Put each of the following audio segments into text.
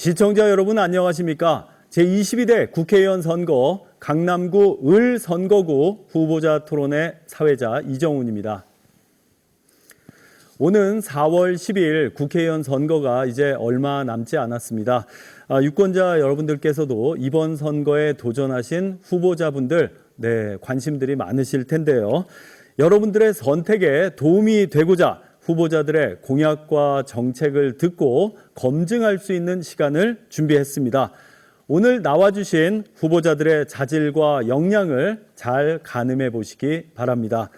시청자 여러분 안녕하십니까? 제22대 국회의원 선거 강남구 을 선거구 후보자 토론회 사회자 이정훈입니다. 오는 4월 10일 국회의원 선거가 이제 얼마 남지 않았습니다. 유권자 여러분들께서도 이번 선거에 도전하신 후보자분들 관심들이 많으실 텐데요. 여러분들의 선택에 도움이 되고자 후보자들의 공약과 정책을 듣고 검증할 수 있는 시간을 준비했습니다. 오늘 나와주신 후보자들의 자질과 역량을 잘 가늠해 보시기 바랍니다.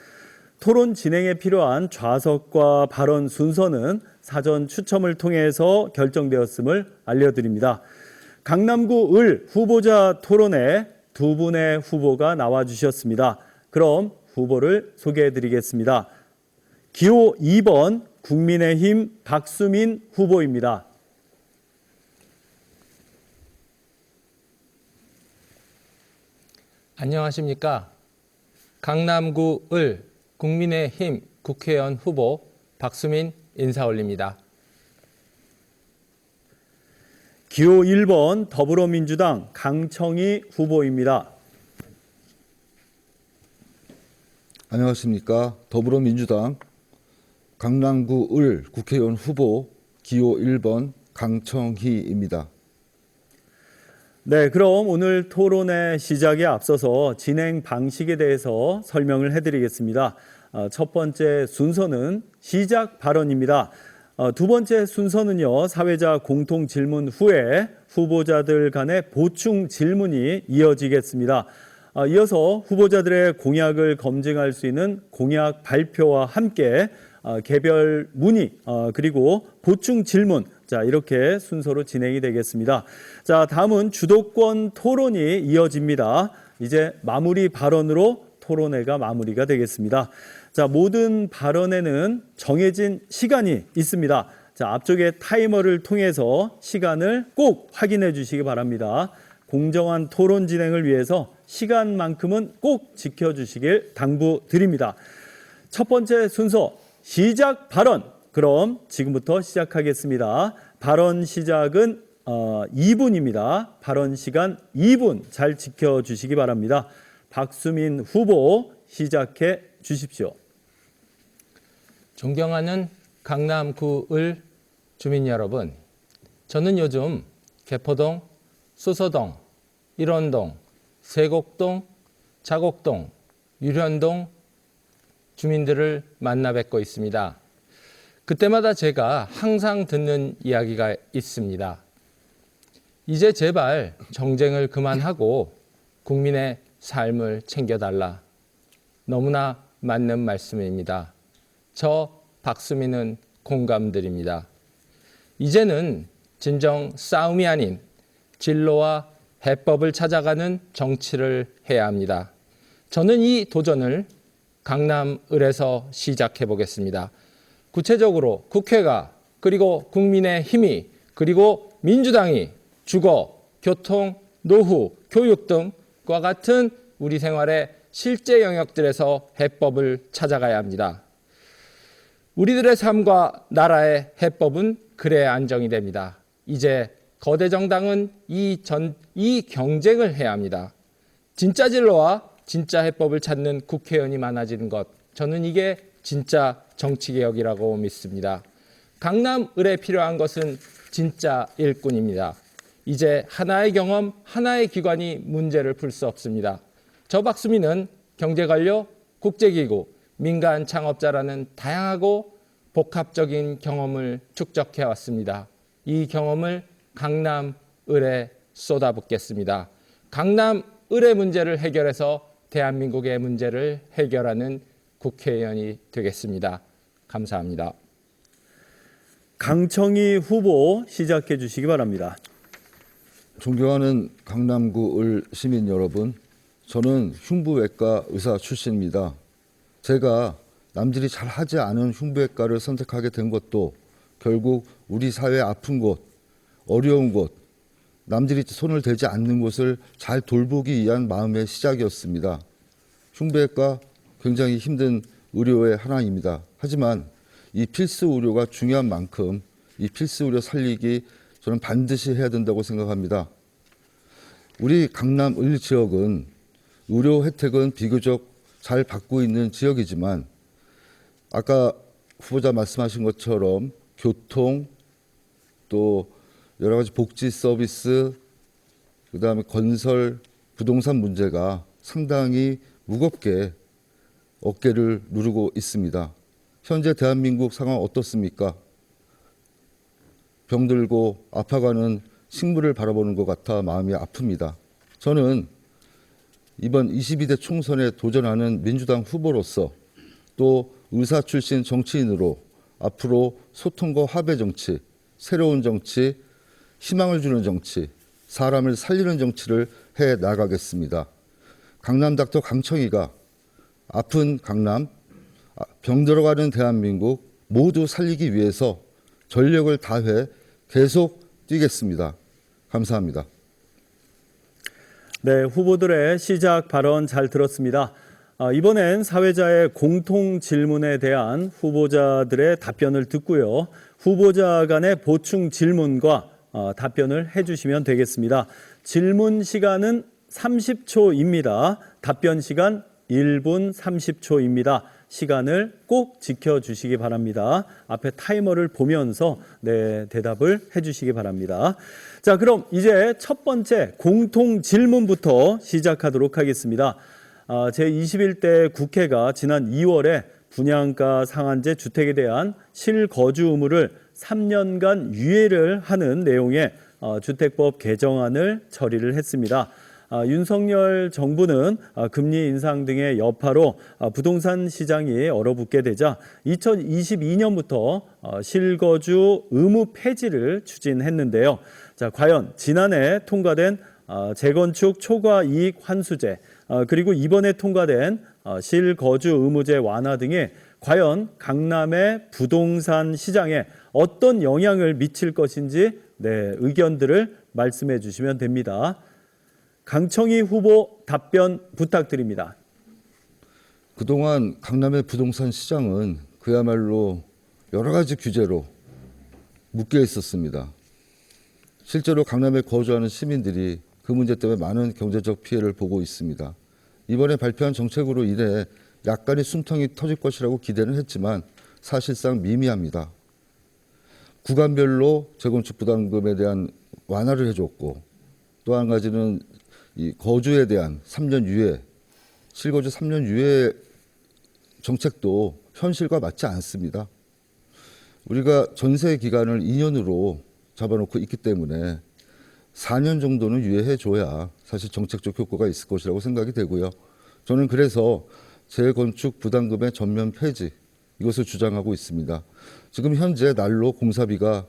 토론 진행에 필요한 좌석과 발언 순서는 사전 추첨을 통해서 결정되었음을 알려드립니다. 강남구 을 후보자 토론에 두 분의 후보가 나와주셨습니다. 그럼 후보를 소개해 드리겠습니다. 기호 2번 국민의힘 박수민 후보입니다. 안녕하십니까? 강남구 을 국민의힘 국회의원 후보 박수민 인사 올립니다. 기호 1번 더불어민주당 강청희 후보입니다. 안녕하십니까? 더불어민주당 강남구 을 국회의원 후보 기호 1번 강청희입니다. 네, 그럼 오늘 토론의 시작에 앞서서 진행 방식에 대해서 설명을 해드리겠습니다. 첫 번째 순서는 시작 발언입니다. 두 번째 순서는요, 사회자 공통 질문 후에 후보자들 간의 보충 질문이 이어지겠습니다. 이어서 후보자들의 공약을 검증할 수 있는 공약 발표와 함께 개별 문의 그리고 보충 질문 이렇게 순서로 진행이 되겠습니다. 다음은 주도권 토론이 이어집니다. 이제 마무리 발언으로 토론회가 마무리가 되겠습니다. 모든 발언에는 정해진 시간이 있습니다. 앞쪽에 타이머를 통해서 시간을 꼭 확인해 주시기 바랍니다. 공정한 토론 진행을 위해서 시간만큼은 꼭 지켜주시길 당부드립니다. 첫 번째 순서 시작 발언. 그럼 지금부터 시작하겠습니다. 발언 시작은 2분입니다. 발언 시간 2분 잘 지켜주시기 바랍니다. 박수민 후보 시작해 주십시오. 존경하는 강남구 을 주민 여러분, 저는 요즘 개포동, 수서동, 일원동, 세곡동, 자곡동, 유련동 주민들을 만나 뵙고 있습니다. 그때마다 제가 항상 듣는 이야기가 있습니다. 이제 제발 정쟁을 그만하고 국민의 삶을 챙겨달라. 너무나 맞는 말씀입니다. 저 박수민은 공감드립니다. 이제는 진정 싸움이 아닌 진로와 해법을 찾아가는 정치를 해야 합니다. 저는 이 도전을 강남 을에서 시작해 보겠습니다. 구체적으로 국회가 그리고 국민의힘이 그리고 민주당이 주거, 교통, 노후, 교육 등과 같은 우리 생활의 실제 영역들에서 해법을 찾아가야 합니다. 우리들의 삶과 나라의 해법은 그래야 안정이 됩니다. 이제 거대 정당은 이 경쟁을 해야 합니다. 진짜 진로와 진짜 해법을 찾는 국회의원이 많아지는 것, 저는 이게 진짜 정치개혁이라고 믿습니다. 강남 을에 필요한 것은 진짜 일꾼입니다. 이제 하나의 경험, 하나의 기관이 문제를 풀 수 없습니다. 저 박수민은 경제관료, 국제기구, 민간 창업자라는 다양하고 복합적인 경험을 축적해 왔습니다. 이 경험을 강남 을에 쏟아붓겠습니다. 강남 을의 문제를 해결해서 대한민국의 문제를 해결하는 국회의원이 되겠습니다. 감사합니다. 강청희 후보 시작해 주시기 바랍니다. 존경하는 강남구 을 시민 여러분, 저는 흉부외과 의사 출신입니다. 제가 남들이 잘 하지 않은 흉부외과를 선택하게 된 것도 결국 우리 사회의 아픈 곳, 어려운 곳, 남들이 손을 대지 않는 곳을 잘 돌보기 위한 마음의 시작이었습니다. 흉부외과 굉장히 힘든 의료의 하나입니다. 하지만 이 필수 의료가 중요한 만큼 이 필수 의료 살리기 저는 반드시 해야 된다고 생각합니다. 우리 강남 을 지역은 의료 혜택은 비교적 잘 받고 있는 지역이지만 아까 후보자 말씀하신 것처럼 교통 또 여러 가지 복지 서비스 그다음에 건설 부동산 문제가 상당히 무겁게 어깨를 누르고 있습니다. 현재 대한민국 상황 어떻습니까? 병들고 아파가는 식물을 바라보는 것 같아 마음이 아픕니다. 저는 이번 22대 총선에 도전하는 민주당 후보로서 또 의사 출신 정치인으로 앞으로 소통과 화합의 정치, 새로운 정치, 희망을 주는 정치, 사람을 살리는 정치를 해 나가겠습니다. 강남 닥터 강청희가 아픈 강남, 병들어가는 대한민국 모두 살리기 위해서 전력을 다해 계속 뛰겠습니다. 감사합니다. 네, 후보들의 시작 발언 잘 들었습니다. 이번엔 사회자의 공통 질문에 대한 후보자들의 답변을 듣고요. 후보자 간의 보충 질문과 답변을 해주시면 되겠습니다. 질문 시간은 30초입니다. 답변 시간 1분 30초입니다. 시간을 꼭 지켜주시기 바랍니다. 앞에 타이머를 보면서 대답을 해주시기 바랍니다. 자, 그럼 이제 첫 번째 공통 질문부터 시작하도록 하겠습니다. 제21대 국회가 지난 2월에 분양가 상한제 주택에 대한 실거주 의무를 3년간 유예를 하는 내용의 주택법 개정안을 처리를 했습니다. 윤석열 정부는 금리 인상 등의 여파로 부동산 시장이 얼어붙게 되자 2022년부터 실거주 의무 폐지를 추진했는데요. 자, 과연 지난해 통과된 재건축 초과 이익 환수제 그리고 이번에 통과된 실거주 의무제 완화 등이 과연 강남의 부동산 시장에 어떤 영향을 미칠 것인지 의견들을 말씀해 주시면 됩니다. 강청희 후보 답변 부탁드립니다. 그동안 강남의 부동산 시장은 그야말로 여러 가지 규제로 묶여 있었습니다. 실제로 강남에 거주하는 시민들이 그 문제 때문에 많은 경제적 피해를 보고 있습니다. 이번에 발표한 정책으로 인해 약간의 숨통이 터질 것이라고 기대는 했지만 사실상 미미합니다. 구간별로 재건축 부담금에 대한 완화를 해줬고 또 한 가지는 이 거주에 대한 3년 유예, 실거주 3년 유예 정책도 현실과 맞지 않습니다. 우리가 전세 기간을 2년으로 잡아놓고 있기 때문에 4년 정도는 유예해줘야 사실 정책적 효과가 있을 것이라고 생각이 되고요. 저는 그래서 재건축 부담금의 전면 폐지 이것을 주장하고 있습니다. 지금 현재 날로 공사비가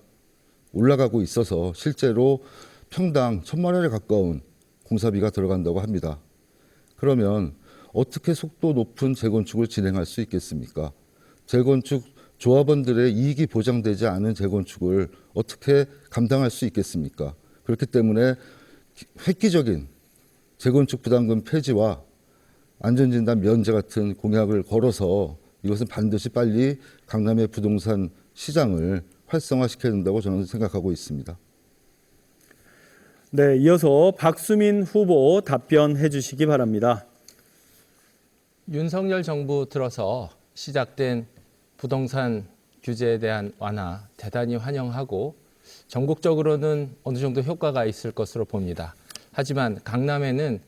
올라가고 있어서 실제로 평당 1,000만 원에 가까운 공사비가 들어간다고 합니다. 그러면 어떻게 속도 높은 재건축을 진행할 수 있겠습니까? 재건축 조합원들의 이익이 보장되지 않은 재건축을 어떻게 감당할 수 있겠습니까? 그렇기 때문에 획기적인 재건축 부담금 폐지와 안전진단 면제 같은 공약을 걸어서 이것은 반드시 빨리 강남의 부동산 시장을 활성화시켜야 된다고 저는 생각하고 있습니다. 네, 이어서 박수민 후보 답변해 주시기 바랍니다. 윤석열 정부 들어서 시작된 부동산 규제에 대한 완화 대단히 환영하고 전국적으로는 어느 정도 효과가 있을 것으로 봅니다. 하지만 강남에는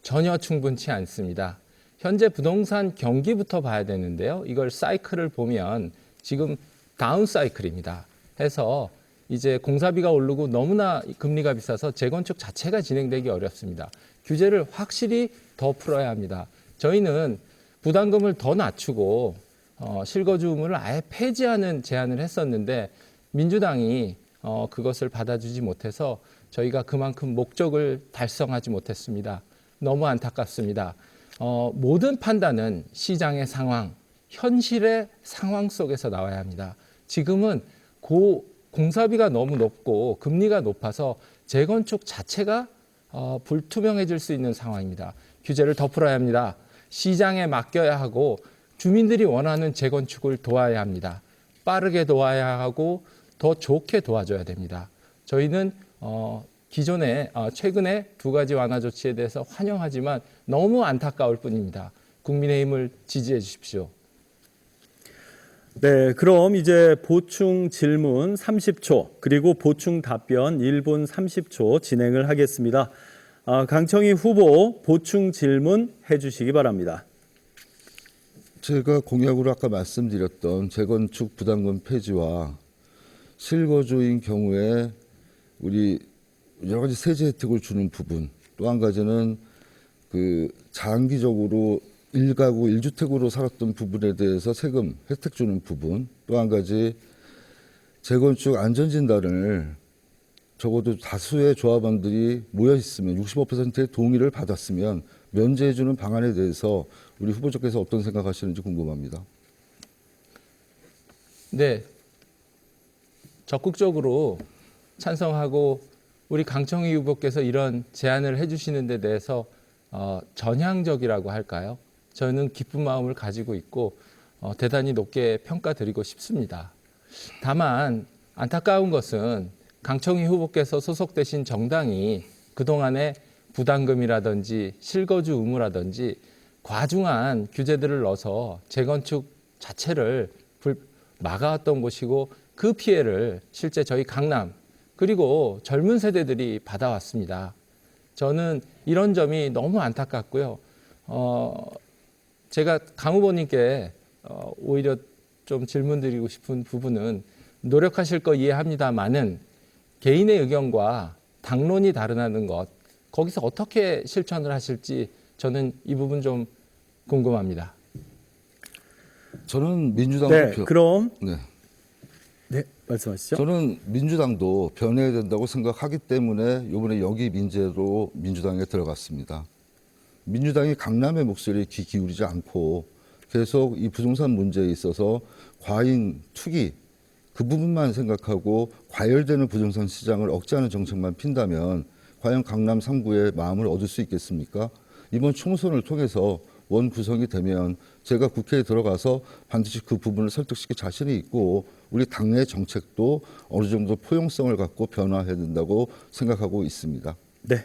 전혀 충분치 않습니다. 현재 부동산 경기부터 봐야 되는데요. 이걸 사이클을 보면 지금 다운 사이클입니다. 해서 이제 공사비가 오르고 너무나 금리가 비싸서 재건축 자체가 진행되기 어렵습니다. 규제를 확실히 더 풀어야 합니다. 저희는 부담금을 더 낮추고 실거주 의무를 아예 폐지하는 제안을 했었는데 민주당이 그것을 받아주지 못해서 저희가 그만큼 목적을 달성하지 못했습니다. 너무 안타깝습니다. 모든 판단은 시장의 상황, 현실의 상황 속에서 나와야 합니다. 지금은 공사비가 너무 높고 금리가 높아서 재건축 자체가 불투명해질 수 있는 상황입니다. 규제를 더 풀어야 합니다. 시장에 맡겨야 하고 주민들이 원하는 재건축을 도와야 합니다. 빠르게 도와야 하고 더 좋게 도와줘야 됩니다. 저희는 최근에 두 가지 완화 조치에 대해서 환영하지만 너무 안타까울 뿐입니다. 국민의힘을 지지해 주십시오. 네, 그럼 이제 보충 질문 30초 그리고 보충 답변 1분 30초 진행을 하겠습니다. 강청희 후보 보충 질문 해주시기 바랍니다. 제가 공약으로 아까 말씀드렸던 재건축 부담금 폐지와 실거주인 경우에 우리 여러 가지 세제 혜택을 주는 부분, 또 한 가지는 그 장기적으로 1가구 1주택으로 살았던 부분에 대해서 세금 혜택 주는 부분, 또 한 가지 재건축 안전진단을 적어도 다수의 조합원들이 모여 있으면 65%의 동의를 받았으면 면제해 주는 방안에 대해서 우리 후보자께서 어떤 생각하시는지 궁금합니다. 네, 적극적으로 찬성하고 우리 강청희 후보께서 이런 제안을 해주시는 데 대해서 전향적이라고 할까요? 저는 기쁜 마음을 가지고 있고 대단히 높게 평가드리고 싶습니다. 다만 안타까운 것은 강청희 후보께서 소속되신 정당이 그동안에 부담금이라든지 실거주 의무라든지 과중한 규제들을 넣어서 재건축 자체를 막아왔던 것이고 그 피해를 실제 저희 강남 그리고 젊은 세대들이 받아왔습니다. 저는 이런 점이 너무 안타깝고요. 제가 강 후보님께 오히려 좀 질문 드리고 싶은 부분은 노력하실 거 이해합니다만은 개인의 의견과 당론이 다르다는 것, 거기서 어떻게 실천을 하실지 저는 이 부분 좀 궁금합니다. 저는 민주당도 네, 그럼 네. 네, 말씀하시죠. 저는 민주당도 변해야 된다고 생각하기 때문에 이번에 여기 민재로 민주당에 들어갔습니다. 민주당이 강남의 목소리에 귀 기울이지 않고 계속 이 부동산 문제에 있어서 과잉 투기 그 부분만 생각하고 과열되는 부동산 시장을 억제하는 정책만 핀다면 과연 강남 3구의 마음을 얻을 수 있겠습니까? 이번 총선을 통해서 원 구성이 되면 제가 국회에 들어가서 반드시 그 부분을 설득시킬 자신이 있고 우리 당내 정책도 어느 정도 포용성을 갖고 변화해야 된다고 생각하고 있습니다. 네.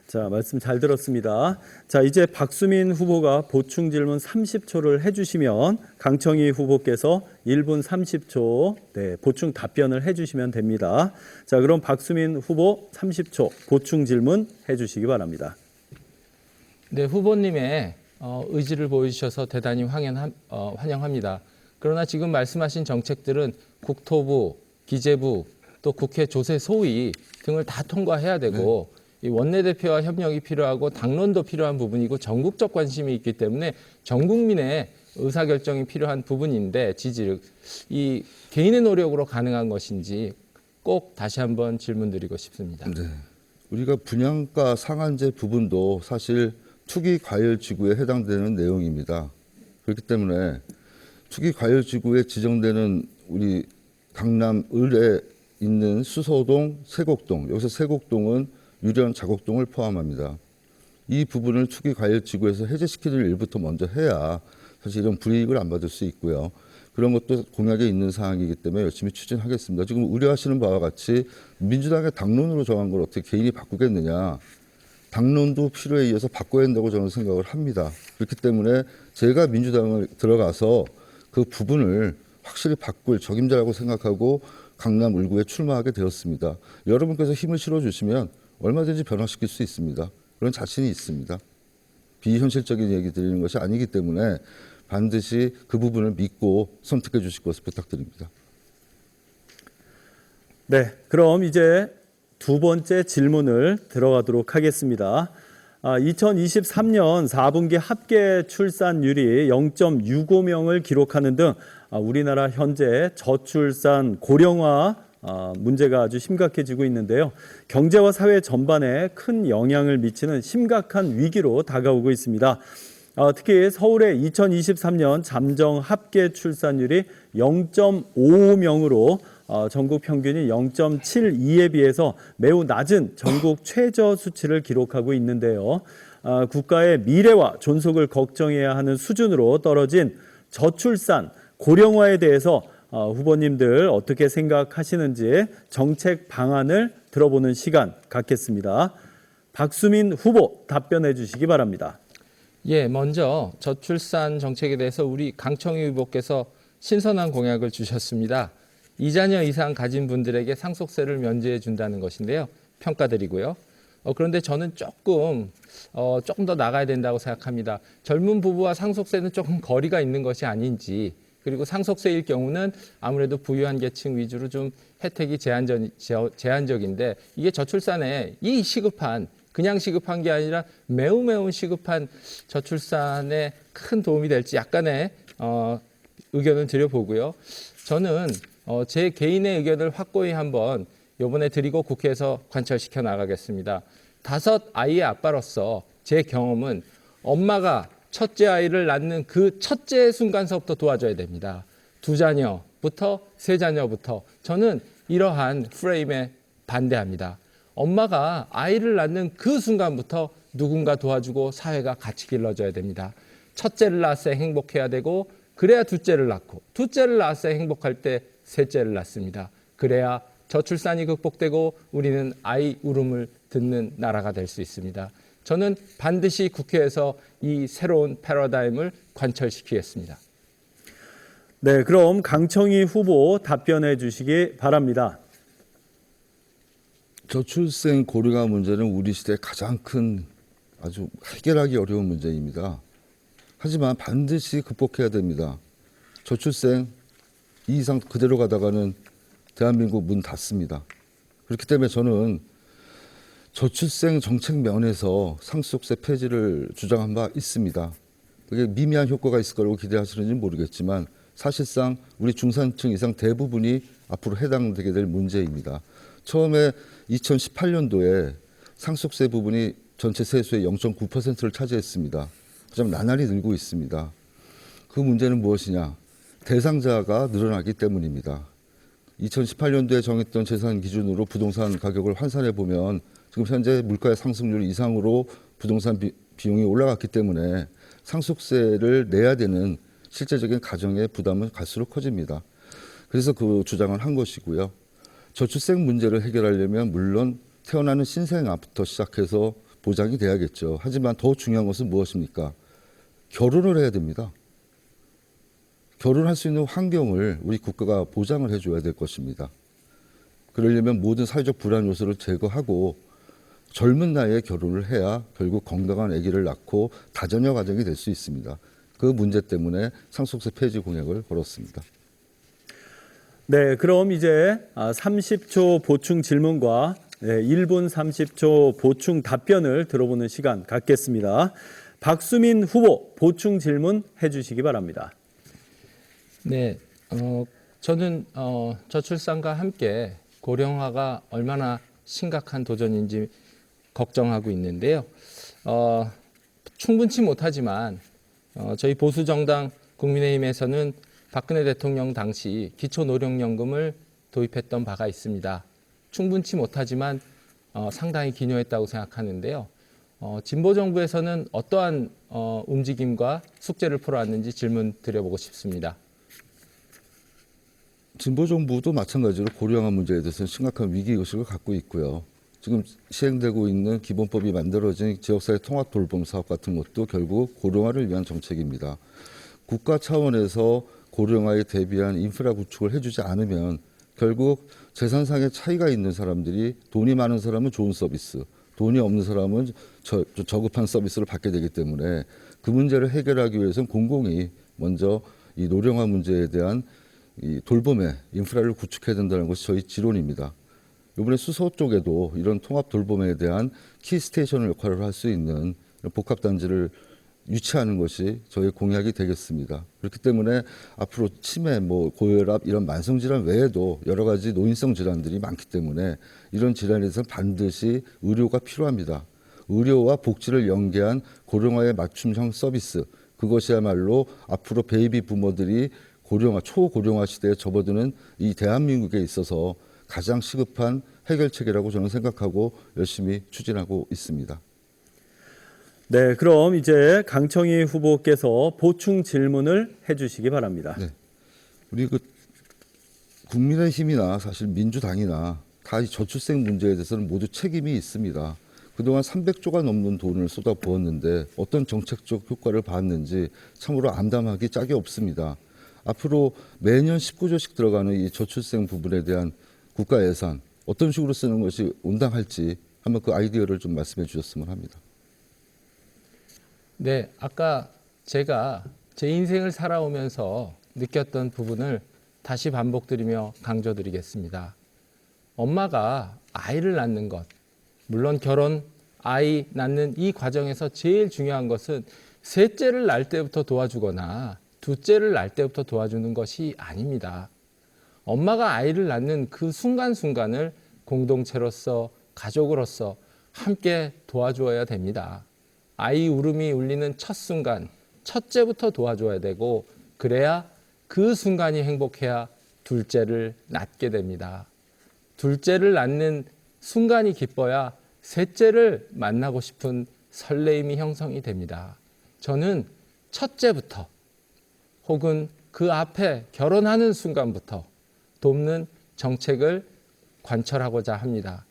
자, 말씀 잘 들었습니다. 자, 이제 박수민 후보가 보충 질문 30초를 해주시면 강청희 후보께서 1분 30초 보충 답변을 해주시면 됩니다. 자, 그럼 박수민 후보 30초 보충 질문 해주시기 바랍니다. 네, 후보님의 의지를 보여주셔서 대단히 환영합니다. 그러나 지금 말씀하신 정책들은 국토부, 기재부, 또 국회 조세 소위 등을 다 통과해야 되고 이 원내대표와 협력이 필요하고 당론도 필요한 부분이고 전국적 관심이 있기 때문에 전 국민의 의사결정이 필요한 부분인데 지지력, 이 개인의 노력으로 가능한 것인지 꼭 다시 한번 질문드리고 싶습니다. 네. 우리가 분양가 상한제 부분도 사실 투기 과열 지구에 해당되는 내용입니다. 그렇기 때문에 투기 과열 지구에 지정되는 우리 강남 을에 있는 수서동, 세곡동, 여기서 세곡동은 유련 자곡동을 포함합니다. 이 부분을 투기 과열 지구에서 해제시키는 일부터 먼저 해야 사실 이런 불이익을 안 받을 수 있고요. 그런 것도 공약에 있는 사항이기 때문에 열심히 추진하겠습니다. 지금 우려하시는 바와 같이 민주당의 당론으로 정한 걸 어떻게 개인이 바꾸겠느냐. 당론도 필요에 의해서 바꿔야 된다고 저는 생각을 합니다. 그렇기 때문에 제가 민주당을 들어가서 그 부분을 확실히 바꿀 적임자라고 생각하고 강남 을구에 출마하게 되었습니다. 여러분께서 힘을 실어주시면 얼마든지 변화시킬 수 있습니다. 그런 자신이 있습니다. 비현실적인 얘기 드리는 것이 아니기 때문에 반드시 그 부분을 믿고 선택해 주실 것을 부탁드립니다. 네, 그럼 이제 두 번째 질문을 들어가도록 하겠습니다. 2023년 4분기 합계 출산율이 0.65명을 기록하는 등 우리나라 현재 저출산 고령화 문제가 아주 심각해지고 있는데요. 경제와 사회 전반에 큰 영향을 미치는 심각한 위기로 다가오고 있습니다. 특히 서울의 2023년 잠정 합계 출산율이 0.55명으로 전국 평균이 0.72에 비해서 매우 낮은 전국 최저 수치를 기록하고 있는데요. 국가의 미래와 존속을 걱정해야 하는 수준으로 떨어진 저출산, 고령화에 대해서 후보님들 어떻게 생각하시는지 정책 방안을 들어보는 시간 갖겠습니다. 박수민 후보 답변해 주시기 바랍니다. 예, 먼저 저출산 정책에 대해서 우리 강청희 후보께서 신선한 공약을 주셨습니다. 2자녀 이상 가진 분들에게 상속세를 면제해 준다는 것인데요. 평가드리고요. 그런데 저는 조금 더 나가야 된다고 생각합니다. 젊은 부부와 상속세는 조금 거리가 있는 것이 아닌지, 그리고 상속세일 경우는 아무래도 부유한 계층 위주로 좀 혜택이 제한적인데, 이게 저출산에 이 시급한, 그냥 시급한 게 아니라 매우 시급한 저출산에 큰 도움이 될지 약간의 의견을 드려보고요. 저는 제 개인의 의견을 확고히 한번 이번에 드리고 국회에서 관철시켜 나가겠습니다. 5 아이의 아빠로서 제 경험은 엄마가 첫째 아이를 낳는 그 첫째 순간서부터 도와줘야 됩니다. 2자녀부터 3자녀부터 저는 이러한 프레임에 반대합니다. 엄마가 아이를 낳는 그 순간부터 누군가 도와주고 사회가 같이 길러줘야 됩니다. 첫째를 낳았을 때 행복해야 되고, 그래야 둘째를 낳고, 둘째를 낳았을 때 행복할 때 셋째를 낳습니다. 그래야 저출산이 극복되고 우리는 아이 울음을 듣는 나라가 될 수 있습니다. 저는 반드시 국회에서 이 새로운 패러다임을 관철시키겠습니다. 네, 그럼 강청희 후보 답변해 주시기 바랍니다. 저출생 고령화 문제는 우리 시대의 가장 큰 아주 해결하기 어려운 문제입니다. 하지만 반드시 극복해야 됩니다. 저출생 이 이상 그대로 가다가는 대한민국 문 닫습니다. 그렇기 때문에 저는 저출생 정책 면에서 상속세 폐지를 주장한 바 있습니다. 그게 미미한 효과가 있을 거라고 기대하시는지 모르겠지만 사실상 우리 중산층 이상 대부분이 앞으로 해당되게 될 문제입니다. 처음에 2018년도에 상속세 부분이 전체 세수의 0.9%를 차지했습니다. 하지만 나날이 늘고 있습니다. 그 문제는 무엇이냐? 대상자가 늘어나기 때문입니다. 2018년도에 정했던 재산 기준으로 부동산 가격을 환산해 보면 지금 현재 물가의 상승률 이상으로 부동산 비용이 올라갔기 때문에 상속세를 내야 되는 실제적인 가정의 부담은 갈수록 커집니다. 그래서 그 주장을 한 것이고요. 저출생 문제를 해결하려면 물론 태어나는 신생아부터 시작해서 보장이 돼야겠죠. 하지만 더 중요한 것은 무엇입니까? 결혼을 해야 됩니다. 결혼할 수 있는 환경을 우리 국가가 보장을 해줘야 될 것입니다. 그러려면 모든 사회적 불안 요소를 제거하고 젊은 나이에 결혼을 해야 결국 건강한 아기를 낳고 다자녀 가정이 될 수 있습니다. 그 문제 때문에 상속세 폐지 공약을 걸었습니다. 네, 그럼 이제 30초 보충 질문과 1분 30초 보충 답변을 들어보는 시간 갖겠습니다. 박수민 후보 보충 질문 해주시기 바랍니다. 네, 저는 저출산과 함께 고령화가 얼마나 심각한 도전인지 걱정하고 있는데요. 충분치 못하지만 저희 보수정당 국민의힘에서는 박근혜 대통령 당시 기초노령연금을 도입했던 바가 있습니다. 충분치 못하지만 상당히 기여했다고 생각하는데요. 진보정부에서는 어떠한 움직임과 숙제를 풀어왔는지 질문 드려보고 싶습니다. 진보정부도 마찬가지로 고령화 문제에 대해서는 심각한 위기의식을 갖고 있고요. 지금 시행되고 있는 기본법이 만들어진 지역사회 통합 돌봄 사업 같은 것도 결국 고령화를 위한 정책입니다. 국가 차원에서 고령화에 대비한 인프라 구축을 해주지 않으면 결국 재산상의 차이가 있는 사람들이 돈이 많은 사람은 좋은 서비스, 돈이 없는 사람은 저급한 서비스를 받게 되기 때문에 그 문제를 해결하기 위해서는 공공이 먼저 이 노령화 문제에 대한 이 돌봄의 인프라를 구축해야 된다는 것이 저희 지론입니다. 이번에 수소 쪽에도 이런 통합 돌봄에 대한 키스테이션 역할을 할 수 있는 복합단지를 유치하는 것이 저희 공약이 되겠습니다. 그렇기 때문에 앞으로 치매, 고혈압 이런 만성질환 외에도 여러 가지 노인성 질환들이 많기 때문에 이런 질환에서 반드시 의료가 필요합니다. 의료와 복지를 연계한 고령화에 맞춤형 서비스, 그것이야말로 앞으로 베이비 부모들이 고령화, 초고령화 시대에 접어드는 이 대한민국에 있어서 가장 시급한 해결책이라고 저는 생각하고 열심히 추진하고 있습니다. 네, 그럼 이제 강청희 후보께서 보충 질문을 해주시기 바랍니다. 네. 우리 국민의힘이나 사실 민주당이나 다 이 저출생 문제에 대해서는 모두 책임이 있습니다. 그동안 300조가 넘는 돈을 쏟아부었는데 어떤 정책적 효과를 봤는지 참으로 암담하기 짝이 없습니다. 앞으로 매년 19조씩 들어가는 이 저출생 부분에 대한 국가 예산 어떤 식으로 쓰는 것이 온당할지 한번 그 아이디어를 좀 말씀해 주셨으면 합니다. 네, 아까 제가 제 인생을 살아오면서 느꼈던 부분을 다시 반복드리며 강조드리겠습니다. 엄마가 아이를 낳는 것, 물론 결혼, 아이 낳는 이 과정에서 제일 중요한 것은 셋째를 낳을 때부터 도와주거나 둘째를 낳을 때부터 도와주는 것이 아닙니다. 엄마가 아이를 낳는 그 순간순간을 공동체로서 가족으로서 함께 도와주어야 됩니다. 아이 울음이 울리는 첫 순간, 첫째부터 도와줘야 되고 그래야 그 순간이 행복해야 둘째를 낳게 됩니다. 둘째를 낳는 순간이 기뻐야 셋째를 만나고 싶은 설레임이 형성이 됩니다. 저는 첫째부터 혹은 그 앞에 결혼하는 순간부터 돕는 정책을 관철하고자 합니다.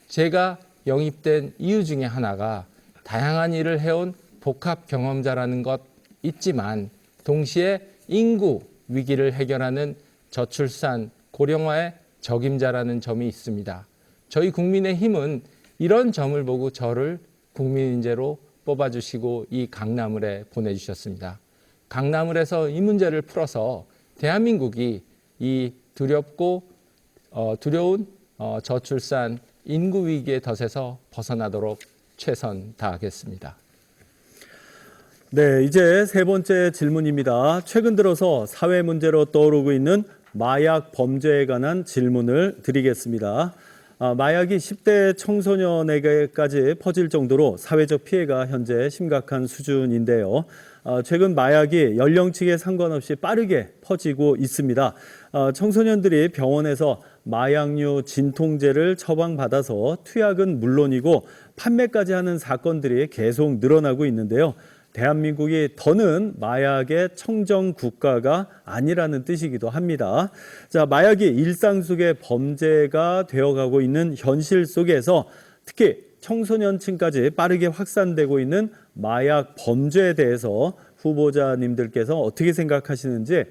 제가 영입된 이유 중에 하나가 다양한 일을 해온 복합 경험자라는 것 있지만 동시에 인구 위기를 해결하는 저출산, 고령화의 적임자라는 점이 있습니다. 저희 국민의힘은 이런 점을 보고 저를 국민인재로 뽑아주시고 이 강남을에 보내주셨습니다. 강남을에서 이 문제를 풀어서 대한민국이 이 두려운 저출산 인구 위기의 덫에서 벗어나도록 최선 다하겠습니다. 네, 이제 세 번째 질문입니다. 최근 들어서 사회 문제로 떠오르고 있는 마약 범죄에 관한 질문을 드리겠습니다. 마약이 10대 청소년에게까지 퍼질 정도로 사회적 피해가 현재 심각한 수준인데요. 최근 마약이 연령층에 상관없이 빠르게 퍼지고 있습니다. 청소년들이 병원에서 마약류 진통제를 처방받아서 투약은 물론이고 판매까지 하는 사건들이 계속 늘어나고 있는데요. 대한민국이 더는 마약의 청정 국가가 아니라는 뜻이기도 합니다. 자, 마약이 일상 속의 범죄가 되어가고 있는 현실 속에서 특히 청소년층까지 빠르게 확산되고 있는 마약 범죄에 대해서 후보자님들께서 어떻게 생각하시는지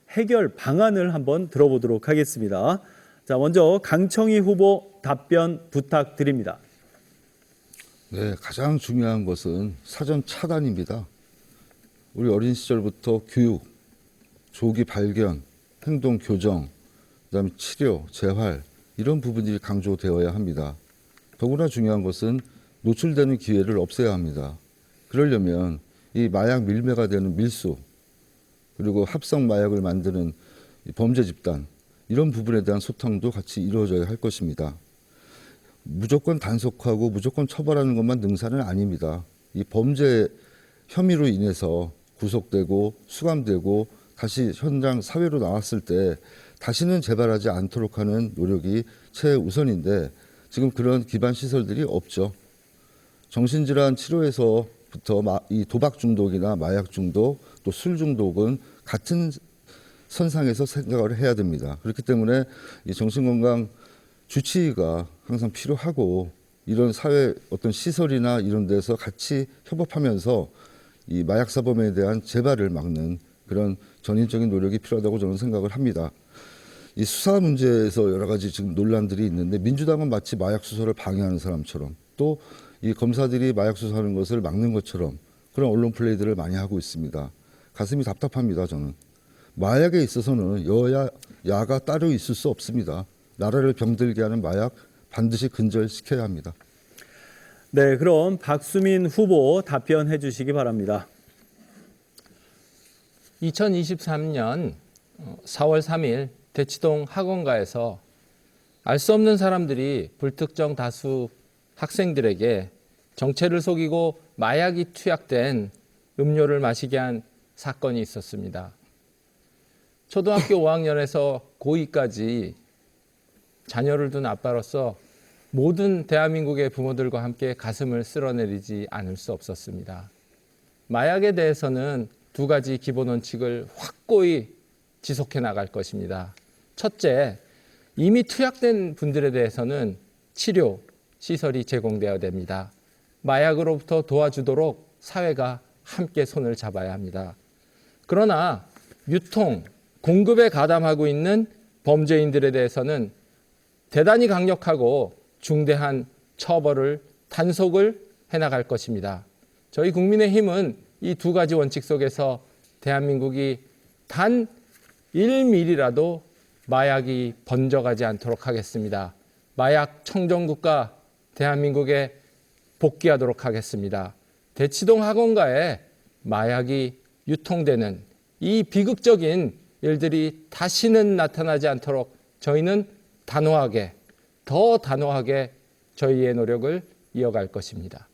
해결 방안을 한번 들어보도록 하겠습니다. 자, 먼저 강청희 후보 답변 부탁드립니다. 네, 가장 중요한 것은 사전 차단입니다. 우리 어린 시절부터 교육, 조기 발견, 행동 교정, 그다음에 치료, 재활 이런 부분들이 강조되어야 합니다. 더구나 중요한 것은 노출되는 기회를 없애야 합니다. 그러려면 이 마약 밀매가 되는 밀수 그리고 합성 마약을 만드는 범죄 집단 이런 부분에 대한 소통도 같이 이루어져야 할 것입니다. 무조건 단속하고 무조건 처벌하는 것만 능사는 아닙니다. 이 범죄 혐의로 인해서 구속되고 수감되고 다시 현장 사회로 나왔을 때 다시는 재발하지 않도록 하는 노력이 최우선인데 지금 그런 기반 시설들이 없죠. 정신질환 치료에서부터 이 도박 중독이나 마약 중독 또 술 중독은 같은 선상에서 생각을 해야 됩니다. 그렇기 때문에 이 정신건강 주치의가 항상 필요하고 이런 사회 어떤 시설이나 이런 데서 같이 협업하면서 이 마약 사범에 대한 재발을 막는 그런 전인적인 노력이 필요하다고 저는 생각을 합니다. 이 수사 문제에서 여러 가지 지금 논란들이 있는데 민주당은 마치 마약 수사를 방해하는 사람처럼 또 이 검사들이 마약 수사하는 것을 막는 것처럼 그런 언론 플레이들을 많이 하고 있습니다. 가슴이 답답합니다. 저는 마약에 있어서는 여야 야가 따로 있을 수 없습니다. 나라를 병들게 하는 마약 반드시 근절시켜야 합니다. 네, 그럼 박수민 후보 답변해 주시기 바랍니다. 2023년 4월 3일 대치동 학원가에서 알 수 없는 사람들이 불특정 다수 학생들에게 정체를 속이고 마약이 투약된 음료를 마시게 한 사건이 있었습니다. 초등학교 5학년에서 고2까지 자녀를 둔 아빠로서 모든 대한민국의 부모들과 함께 가슴을 쓸어내리지 않을 수 없었습니다. 마약에 대해서는 두 가지 기본 원칙을 확고히 지속해 나갈 것입니다. 첫째, 이미 투약된 분들에 대해서는 치료 시설이 제공되어야 됩니다. 마약으로부터 도와주도록 사회가 함께 손을 잡아야 합니다. 그러나 유통, 공급에 가담하고 있는 범죄인들에 대해서는 대단히 강력하고 중대한 처벌을 단속을 해나갈 것입니다. 저희 국민의힘은 이 두 가지 원칙 속에서 대한민국이 단 1mm라도 마약이 번져가지 않도록 하겠습니다. 마약 청정국가 대한민국에 복귀하도록 하겠습니다. 대치동 학원가에 마약이 유통되는 이 비극적인 일들이 다시는 나타나지 않도록 저희는 단호하게, 더 단호하게 저희의 노력을 이어갈 것입니다.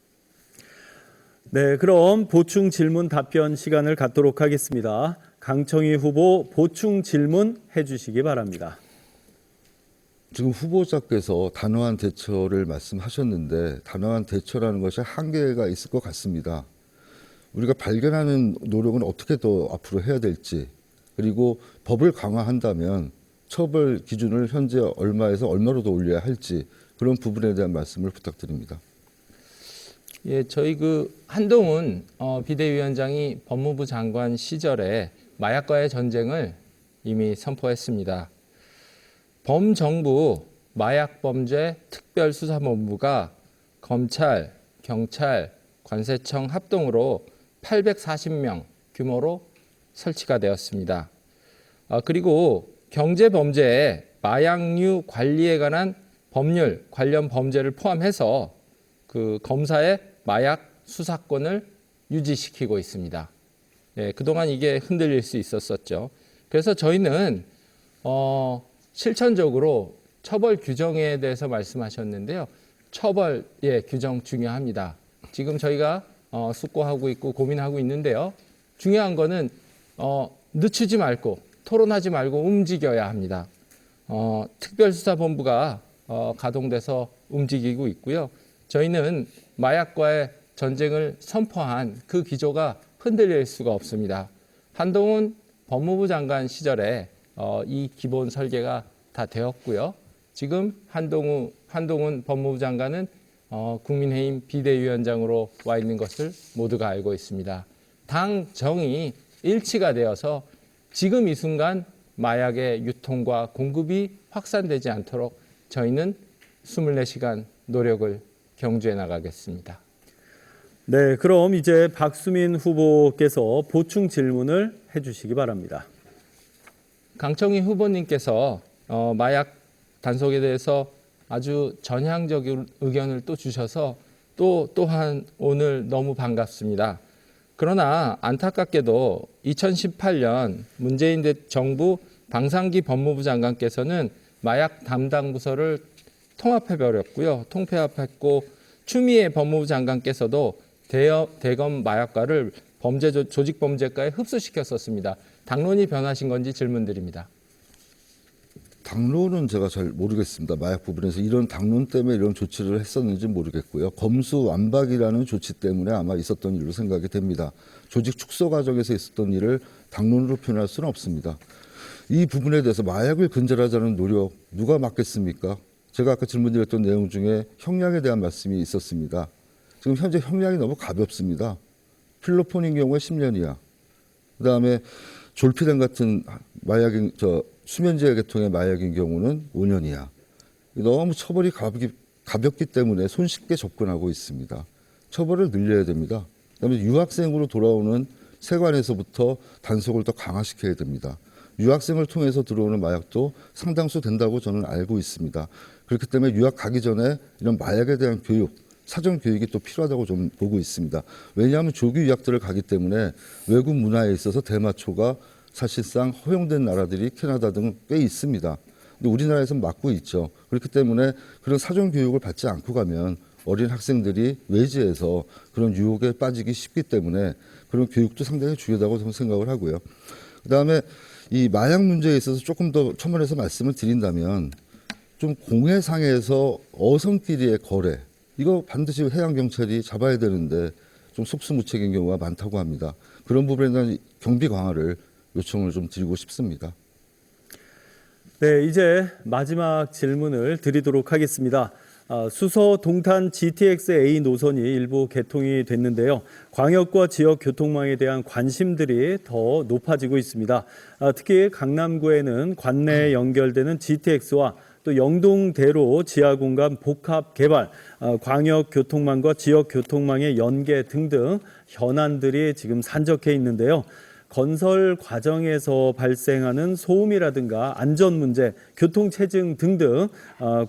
네, 그럼 보충 질문 답변 시간을 갖도록 하겠습니다. 강청희 후보 보충 질문 해주시기 바랍니다. 지금 후보자께서 단호한 대처를 말씀하셨는데 단호한 대처라는 것이 한계가 있을 것 같습니다. 우리가 발견하는 노력은 어떻게 더 앞으로 해야 될지, 그리고 법을 강화한다면 처벌 기준을 현재 얼마에서 얼마로 더 올려야 할지, 그런 부분에 대한 말씀을 부탁드립니다. 예, 저희 한동훈 비대위원장이 법무부 장관 시절에 마약과의 전쟁을 이미 선포했습니다. 범정부 마약범죄 특별수사본부가 검찰, 경찰, 관세청 합동으로 840명 규모로 설치가 되었습니다. 그리고 경제범죄에 마약류 관리에 관한 법률 관련 범죄를 포함해서 검사의 마약 수사권을 유지시키고 있습니다. 예, 그동안 이게 흔들릴 수 있었었죠. 그래서 저희는 실천적으로 처벌 규정에 대해서 말씀하셨는데요. 처벌 규정 중요합니다. 지금 저희가 숙고하고 있고 고민하고 있는데요. 중요한 거는 늦추지 말고 토론하지 말고 움직여야 합니다. 특별수사본부가 가동돼서 움직이고 있고요. 저희는 마약과의 전쟁을 선포한 그 기조가 흔들릴 수가 없습니다. 한동훈 법무부 장관 시절에 이 기본 설계가 다 되었고요. 지금 한동훈 법무부 장관은 국민의힘 비대위원장으로 와 있는 것을 모두가 알고 있습니다. 당 정이 일치가 되어서 지금 이 순간 마약의 유통과 공급이 확산되지 않도록 저희는 24시간 노력을 경주해 나가겠습니다. 네, 그럼 이제 박수민 후보께서 보충 질문을 해주시기 바랍니다. 강청희 후보님께서 마약 단속에 대해서 아주 전향적인 의견을 또 주셔서 또한 오늘 너무 반갑습니다. 그러나 안타깝게도 2018년 문재인 정부 방상기 법무부 장관께서는 마약 담당 부서를 통합해버렸고요. 통폐합했고 추미애 법무부 장관께서도 대검 마약과를 조직범죄과에 흡수시켰었습니다. 당론이 변하신 건지 질문드립니다. 당론은 제가 잘 모르겠습니다. 마약 부분에서 이런 당론 때문에 이런 조치를 했었는지 모르겠고요. 검수완박이라는 조치 때문에 아마 있었던 일로 생각이 됩니다. 조직 축소 과정에서 있었던 일을 당론으로 표현할 수는 없습니다. 이 부분에 대해서 마약을 근절하자는 노력 누가 맡겠습니까? 제가 아까 질문드렸던 내용 중에 형량에 대한 말씀이 있었습니다. 지금 현재 형량이 너무 가볍습니다. 필로폰인 경우에 10년이야. 그다음에 졸피뎀 같은 마약인 수면제 계통의 마약인 경우는 5년이야. 너무 처벌이 가볍기 때문에 손쉽게 접근하고 있습니다. 처벌을 늘려야 됩니다. 그다음에 유학생으로 돌아오는 세관에서부터 단속을 더 강화시켜야 됩니다. 유학생을 통해서 들어오는 마약도 상당수 된다고 저는 알고 있습니다. 그렇기 때문에 유학 가기 전에 이런 마약에 대한 교육, 사전 교육이 또 필요하다고 좀 보고 있습니다. 왜냐하면 조기 유학들을 가기 때문에 외국 문화에 있어서 대마초가 사실상 허용된 나라들이 캐나다 등 꽤 있습니다. 근데 우리나라에서는 막고 있죠. 그렇기 때문에 그런 사전 교육을 받지 않고 가면 어린 학생들이 외지에서 그런 유혹에 빠지기 쉽기 때문에 그런 교육도 상당히 중요하다고 저는 생각을 하고요. 그다음에 이 마약 문제에 있어서 조금 더 첨언해서 말씀을 드린다면 좀 공해상에서 어선끼리의 거래, 이거 반드시 해양경찰이 잡아야 되는데 좀 속수무책인 경우가 많다고 합니다. 그런 부분에 대한 경비 강화를 요청을 좀 드리고 싶습니다. 네, 이제 마지막 질문을 드리도록 하겠습니다. 수서 동탄 GTX-A 노선이 일부 개통이 됐는데요. 광역과 지역 교통망에 대한 관심들이 더 높아지고 있습니다. 특히 강남구에는 관내에 연결되는 GTX와 또 영동대로 지하공간 복합 개발, 광역 교통망과 지역 교통망의 연계 등등 현안들이 지금 산적해 있는데요. 건설 과정에서 발생하는 소음이라든가 안전 문제, 교통 체증 등등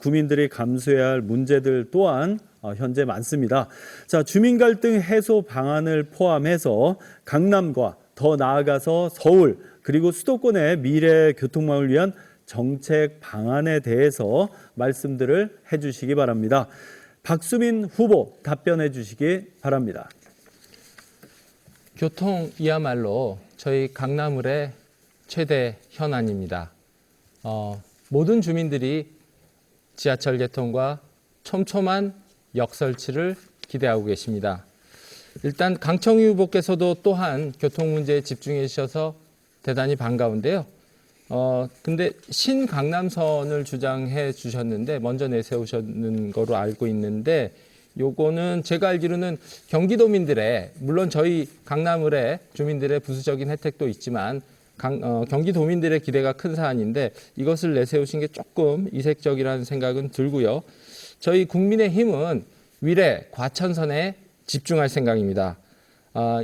구민들이 감수해야 할 문제들 또한 현재 많습니다. 자, 주민 갈등 해소 방안을 포함해서 강남과 더 나아가서 서울 그리고 수도권의 미래 교통망을 위한 정책 방안에 대해서 말씀들을 해주시기 바랍니다. 박수민 후보 답변해 주시기 바랍니다. 교통이야말로 저희 강남을의 최대 현안입니다. 모든 주민들이 지하철 개통과 촘촘한 역설치를 기대하고 계십니다. 일단 강청희 후보께서도 또한 교통 문제에 집중해 주셔서 대단히 반가운데요. 근데 신강남선을 주장해 주셨는데 먼저 내세우셨는 거로 알고 있는데 요거는 제가 알기로는 경기도민들의 물론 저희 강남을의 주민들의 부수적인 혜택도 있지만 경기도민들의 기대가 큰 사안인데 이것을 내세우신 게 조금 이색적이라는 생각은 들고요. 저희 국민의힘은 위례 과천선에 집중할 생각입니다.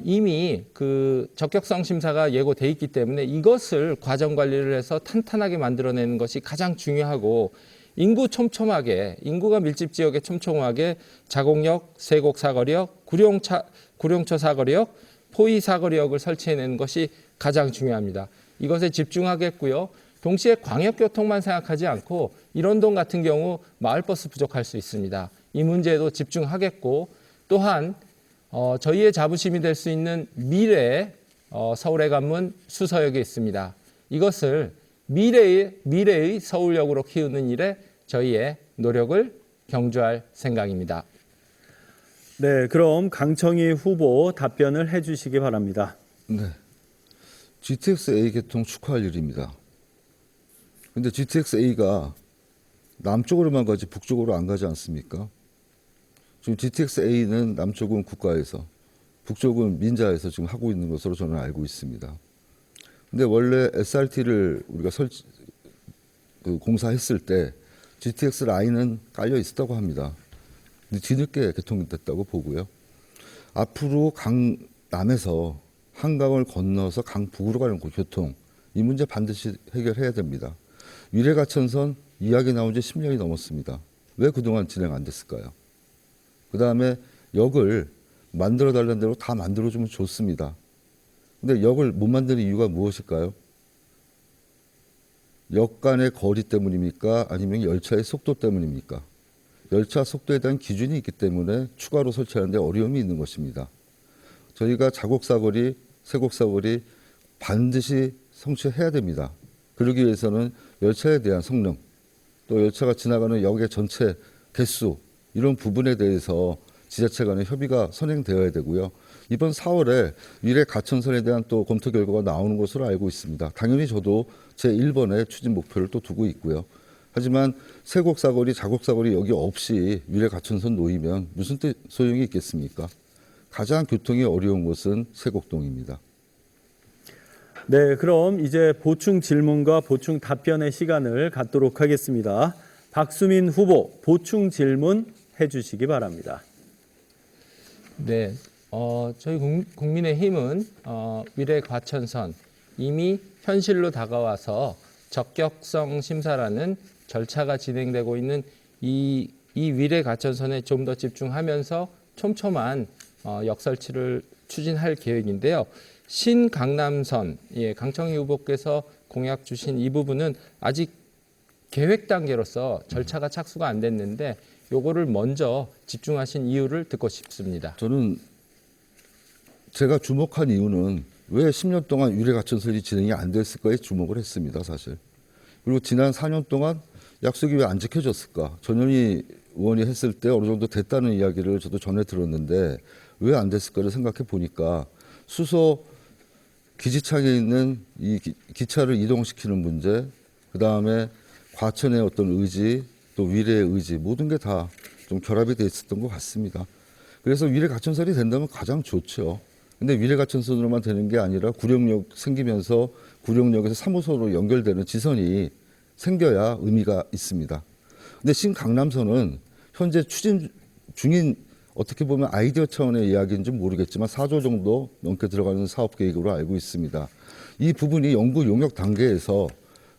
이미 그 적격성 심사가 예고돼 있기 때문에 이것을 과정 관리를 해서 탄탄하게 만들어내는 것이 가장 중요하고 인구 촘촘하게, 인구가 밀집 지역에 촘촘하게 자곡역, 세곡 사거리역, 구룡초 사거리역, 포이 사거리역을 설치해내는 것이 가장 중요합니다. 이것에 집중하겠고요. 동시에 광역교통만 생각하지 않고 일원동 같은 경우 마을버스 부족할 수 있습니다. 이 문제에도 집중하겠고 또한 저희의 자부심이 될 수 있는 미래의 서울의 관문 수서역이 있습니다. 이것을 미래의 서울역으로 키우는 일에 저희의 노력을 경주할 생각입니다. 네, 그럼 강청희 후보 답변을 해주시기 바랍니다. 네, GTX-A 개통 축하할 일입니다. 근데 GTX-A가 남쪽으로만 가지 북쪽으로 안 가지 않습니까? 지금 GTX-A는 남쪽은 국가에서, 북쪽은 민자에서 지금 하고 있는 것으로 저는 알고 있습니다. 근데 원래 SRT를 우리가 공사했을 때 GTX 라인은 깔려 있었다고 합니다. 근데 뒤늦게 개통됐다고 보고요. 앞으로 강남에서 한강을 건너서 강북으로 가는 교통, 이 문제 반드시 해결해야 됩니다. 위례가천선 이야기 나온 지 10년이 넘었습니다. 왜 그동안 진행 안 됐을까요? 그 다음에 역을 만들어달라는 대로 다 만들어주면 좋습니다. 근데 역을 못 만드는 이유가 무엇일까요? 역 간의 거리 때문입니까? 아니면 열차의 속도 때문입니까? 열차 속도에 대한 기준이 있기 때문에 추가로 설치하는데 어려움이 있는 것입니다. 저희가 자곡사거리, 세곡사거리 반드시 성취해야 됩니다. 그러기 위해서는 열차에 대한 성능, 또 열차가 지나가는 역의 전체 개수, 이런 부분에 대해서 지자체 간의 협의가 선행되어야 되고요. 이번 4월에 위례 가천선에 대한 또 검토 결과가 나오는 것으로 알고 있습니다. 당연히 저도 제 1번의 추진 목표를 또 두고 있고요. 하지만 세곡사거리, 자곡사거리 여기 없이 위례 가천선 놓이면 무슨 소용이 있겠습니까? 가장 교통이 어려운 곳은 세곡동입니다. 네, 그럼 이제 보충 질문과 보충 답변의 시간을 갖도록 하겠습니다. 박수민 후보 보충 질문 해주시기 바랍니다. 네, 저희 국민의힘은 위례 과천선 이미 현실로 다가와서 적격성 심사라는 절차가 진행되고 있는 이 위례 가천선에 좀 더 집중하면서 촘촘한 역설치를 추진할 계획인데요. 신강남선, 강청희 후보께서 공약 주신 이 부분은 아직 계획 단계로서 절차가 착수가 안 됐는데 요거를 먼저 집중하신 이유를 듣고 싶습니다. 저는 제가 주목한 이유는 왜 10년 동안 위례 가천선이 진행이 안 됐을까에 주목을 했습니다, 사실. 그리고 지난 4년 동안 약속이 왜 안 지켜졌을까? 전현희 의원이 했을 때 어느 정도 됐다는 이야기를 저도 전해 들었는데 왜 안 됐을까를 생각해 보니까 수소 기지창에 있는 이 기차를 이동시키는 문제, 그다음에 과천의 어떤 의지, 또 위례의 의지 모든 게 다 좀 결합이 돼 있었던 것 같습니다. 그래서 위례 가천선이 된다면 가장 좋죠. 근데 위례 가천선으로만 되는 게 아니라 구룡역 생기면서 구룡역에서 3호선으로 연결되는 지선이 생겨야 의미가 있습니다. 근데 신강남선은 현재 추진 중인 어떻게 보면 아이디어 차원의 이야기인지 모르겠지만 4조 정도 넘게 들어가는 사업 계획으로 알고 있습니다. 이 부분이 연구 용역 단계에서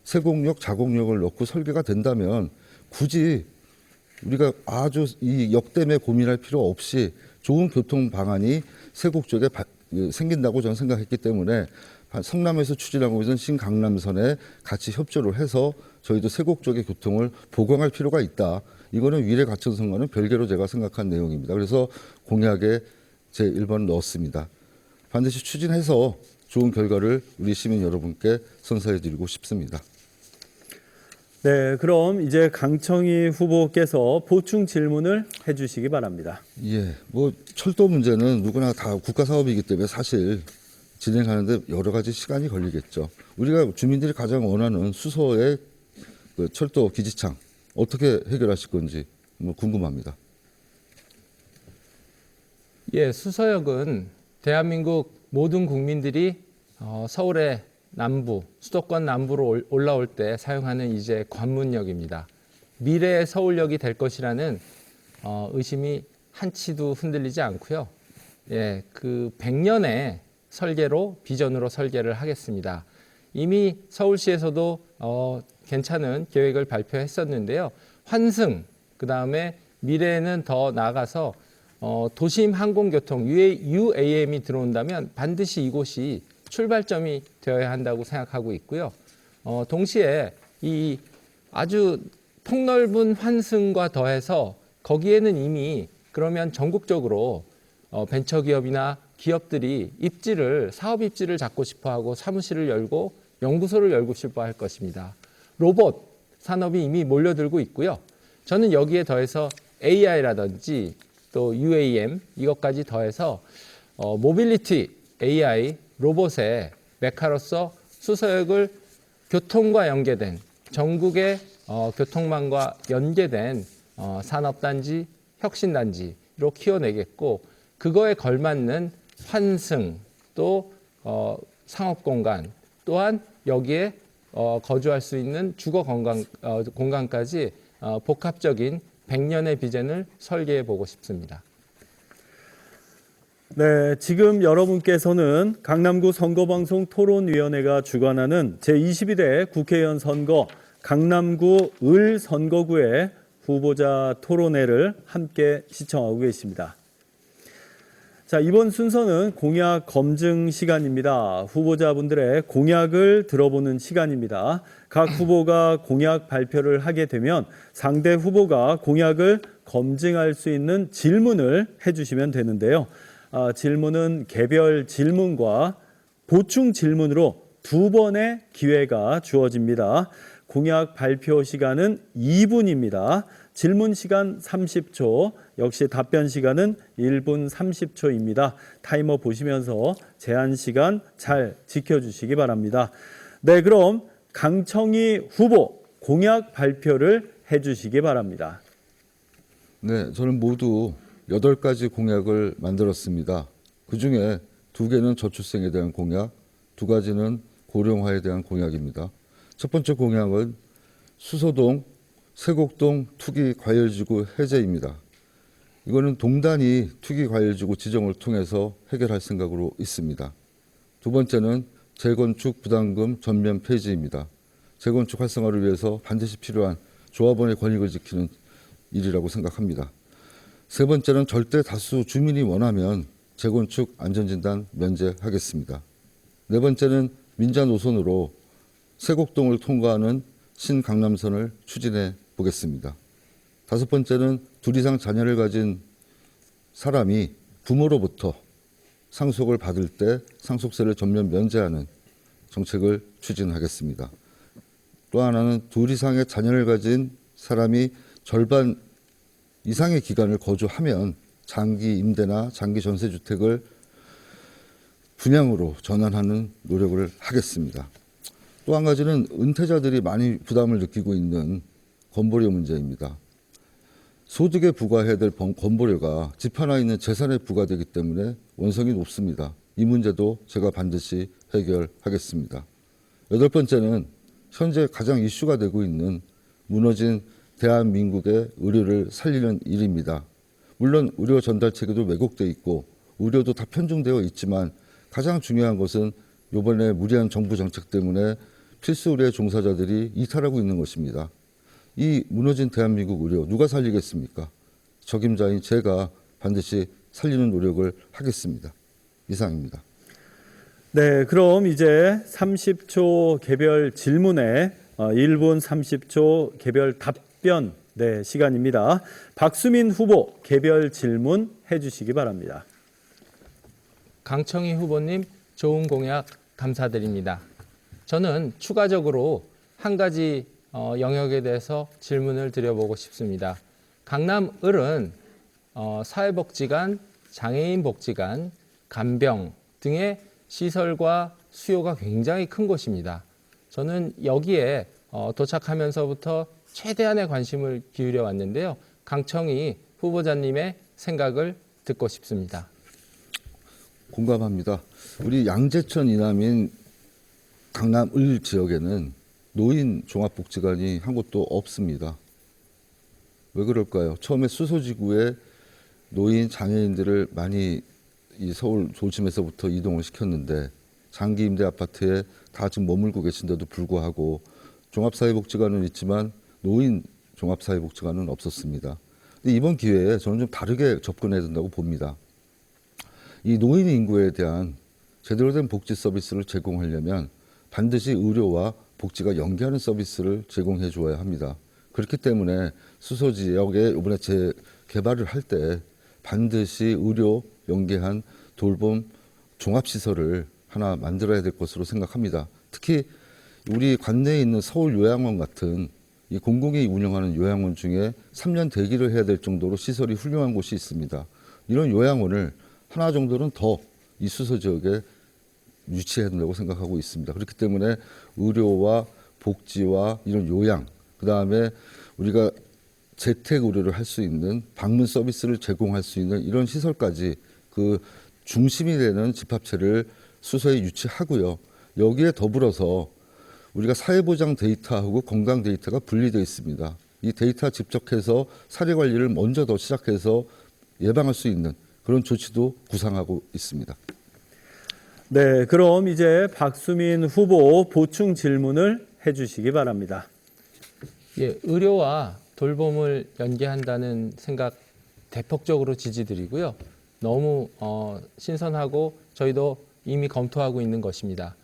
세곡역, 자곡역을 넣고 설계가 된다면 굳이 우리가 아주 이 역 때문에 고민할 필요 없이 좋은 교통 방안이 세곡 쪽에 생긴다고 저는 생각했기 때문에 성남에서 추진하고 있는 신강남선에 같이 협조를 해서 저희도 세곡 쪽의 교통을 보강할 필요가 있다. 이거는 위례 가천선과는 별개로 제가 생각한 내용입니다. 그래서 공약에 제 1번을 넣었습니다. 반드시 추진해서 좋은 결과를 우리 시민 여러분께 선사해 드리고 싶습니다. 네, 그럼 이제 강청희 후보께서 보충 질문을 해주시기 바랍니다. 예, 뭐 철도 문제는 누구나 다 국가 사업이기 때문에 사실 진행하는데 여러 가지 시간이 걸리겠죠. 우리가 주민들이 가장 원하는 수서의 그 철도 기지창 어떻게 해결하실 건지 뭐 궁금합니다. 예, 수서역은 대한민국 모든 국민들이 서울의 남부, 수도권 남부로 올라올 때 사용하는 이제 관문역입니다. 미래의 서울역이 될 것이라는 의심이 한치도 흔들리지 않고요. 예, 그 100년의 설계로 비전으로 설계를 하겠습니다. 이미 서울시에서도 괜찮은 계획을 발표했었는데요. 환승, 그 다음에 미래에는 더 나아가서 도심 항공교통 UAM이 들어온다면 반드시 이곳이 출발점이 되어야 한다고 생각하고 있고요. 동시에 이 아주 폭넓은 환승과 더해서 거기에는 이미 그러면 전국적으로 벤처기업이나 기업들이 사업 입지를 잡고 싶어하고 사무실을 열고 연구소를 열고 싶어할 것입니다. 로봇 산업이 이미 몰려들고 있고요. 저는 여기에 더해서 AI라든지 또 UAM 이것까지 더해서 모빌리티 AI 로봇의 메카로서 수서역을 교통과 연계된 전국의 교통망과 연계된 산업단지, 혁신단지로 키워내겠고 그거에 걸맞는 환승 또 상업공간 또한 여기에 거주할 수 있는 주거 공간까지 복합적인 100년의 비전을 설계해 보고 싶습니다. 네, 지금 여러분께서는 강남구 선거방송 토론위원회가 주관하는 제22대 국회의원 선거 강남구 을 선거구의 후보자 토론회를 함께 시청하고 계십니다. 자, 이번 순서는 공약 검증 시간입니다. 후보자분들의 공약을 들어보는 시간입니다. 각 후보가 공약 발표를 하게 되면 상대 후보가 공약을 검증할 수 있는 질문을 해주시면 되는데요. 질문은 개별 질문과 보충 질문으로 2번의 기회가 주어집니다. 공약 발표 시간은 2분입니다. 질문 시간 30초, 역시 답변 시간은 1분 30초입니다. 타이머 보시면서 제한 시간 잘 지켜주시기 바랍니다. 네, 그럼 강청희 후보 공약 발표를 해주시기 바랍니다. 네, 저는 모두 8가지 공약을 만들었습니다. 그중에 2개는 저출생에 대한 공약, 2가지는 고령화에 대한 공약입니다. 첫 번째 공약은 수서동, 세곡동 투기과열지구 해제입니다. 이거는 동단위 투기과열지구 지정을 통해서 해결할 생각으로 있습니다. 2번째는 재건축 부담금 전면 폐지입니다. 재건축 활성화를 위해서 반드시 필요한 조합원의 권익을 지키는 일이라고 생각합니다. 3번째는 절대 다수 주민이 원하면 재건축 안전진단 면제하겠습니다. 4번째는 민자 노선으로 세곡동을 통과하는 신강남선을 추진해 보겠습니다. 5번째는 2 이상 자녀를 가진 사람이 부모로부터 상속을 받을 때 상속세를 전면 면제하는 정책을 추진하겠습니다. 또 하나는 2 이상의 자녀를 가진 사람이 절반 이상의 기간을 거주하면 장기 임대나 장기 전세주택을 분양으로 전환하는 노력을 하겠습니다. 또 한 가지는 은퇴자들이 많이 부담을 느끼고 있는 건보료 문제입니다. 소득에 부과해야 될 건보료가 집 하나 있는 재산에 부과되기 때문에 원성이 높습니다. 이 문제도 제가 반드시 해결하겠습니다. 여덟 번째는 현재 가장 이슈가 되고 있는 무너진 대한민국의 의료를 살리는 일입니다. 물론 의료 전달 체계도 왜곡돼 있고 의료도 다 편중되어 있지만 가장 중요한 것은 이번에 무리한 정부 정책 때문에 필수 의료 종사자들이 이탈하고 있는 것입니다. 이 무너진 대한민국 의료 누가 살리겠습니까? 적임자인 제가 반드시 살리는 노력을 하겠습니다. 이상입니다. 네, 그럼 이제 30초 개별 질문에 1분 30초 개별 답변 시간입니다. 박수민 후보 개별 질문 해주시기 바랍니다. 강청희 후보님 좋은 공약 감사드립니다. 저는 추가적으로 한 가지 영역에 대해서 질문을 드려보고 싶습니다. 강남을은 사회복지관, 장애인복지관, 간병 등의 시설과 수요가 굉장히 큰 곳입니다. 저는 여기에 도착하면서부터 최대한의 관심을 기울여 왔는데요. 강청희 후보자님의 생각을 듣고 싶습니다. 공감합니다. 우리 양재천 이남인 강남을 지역에는 노인 종합복지관이 한 곳도 없습니다. 왜 그럴까요? 처음에 수소지구에 노인 장애인들을 많이 이 서울 도심에서부터 이동을 시켰는데 장기 임대 아파트에 다 지금 머물고 계신데도 불구하고 종합사회복지관은 있지만 노인 종합사회복지관은 없었습니다. 근데 이번 기회에 저는 좀 다르게 접근해야 된다고 봅니다. 이 노인 인구에 대한 제대로 된 복지 서비스를 제공하려면 반드시 의료와 복지가 연계하는 서비스를 제공해 주어야 합니다. 그렇기 때문에 수소 지역에 이번에 재개발을 할 때 반드시 의료 연계한 돌봄 종합시설을 하나 만들어야 될 것으로 생각합니다. 특히 우리 관내에 있는 서울 요양원 같은 이 공공이 운영하는 요양원 중에 3년 대기를 해야 될 정도로 시설이 훌륭한 곳이 있습니다. 이런 요양원을 하나 정도는 더 이 수소 지역에 유치해야 된다고 생각하고 있습니다. 그렇기 때문에 의료와 복지와 이런 요양, 그다음에 우리가 재택 의료를 할 수 있는 방문 서비스를 제공할 수 있는 이런 시설까지 그 중심이 되는 집합체를 수소에 유치하고요. 여기에 더불어서 우리가 사회보장 데이터하고 건강 데이터가 분리되어 있습니다. 이 데이터 집적해서 사례 관리를 먼저 더 시작해서 예방할 수 있는 그런 조치도 구상하고 있습니다. 네, 그럼 이제 박수민 후보 보충 질문을 해주시기 바랍니다. 예, 의료와 돌봄을 연계한다는 생각 대폭적으로 지지드리고요. 너무 신선하고 저희도 이미 검토하고 있는 것입니다.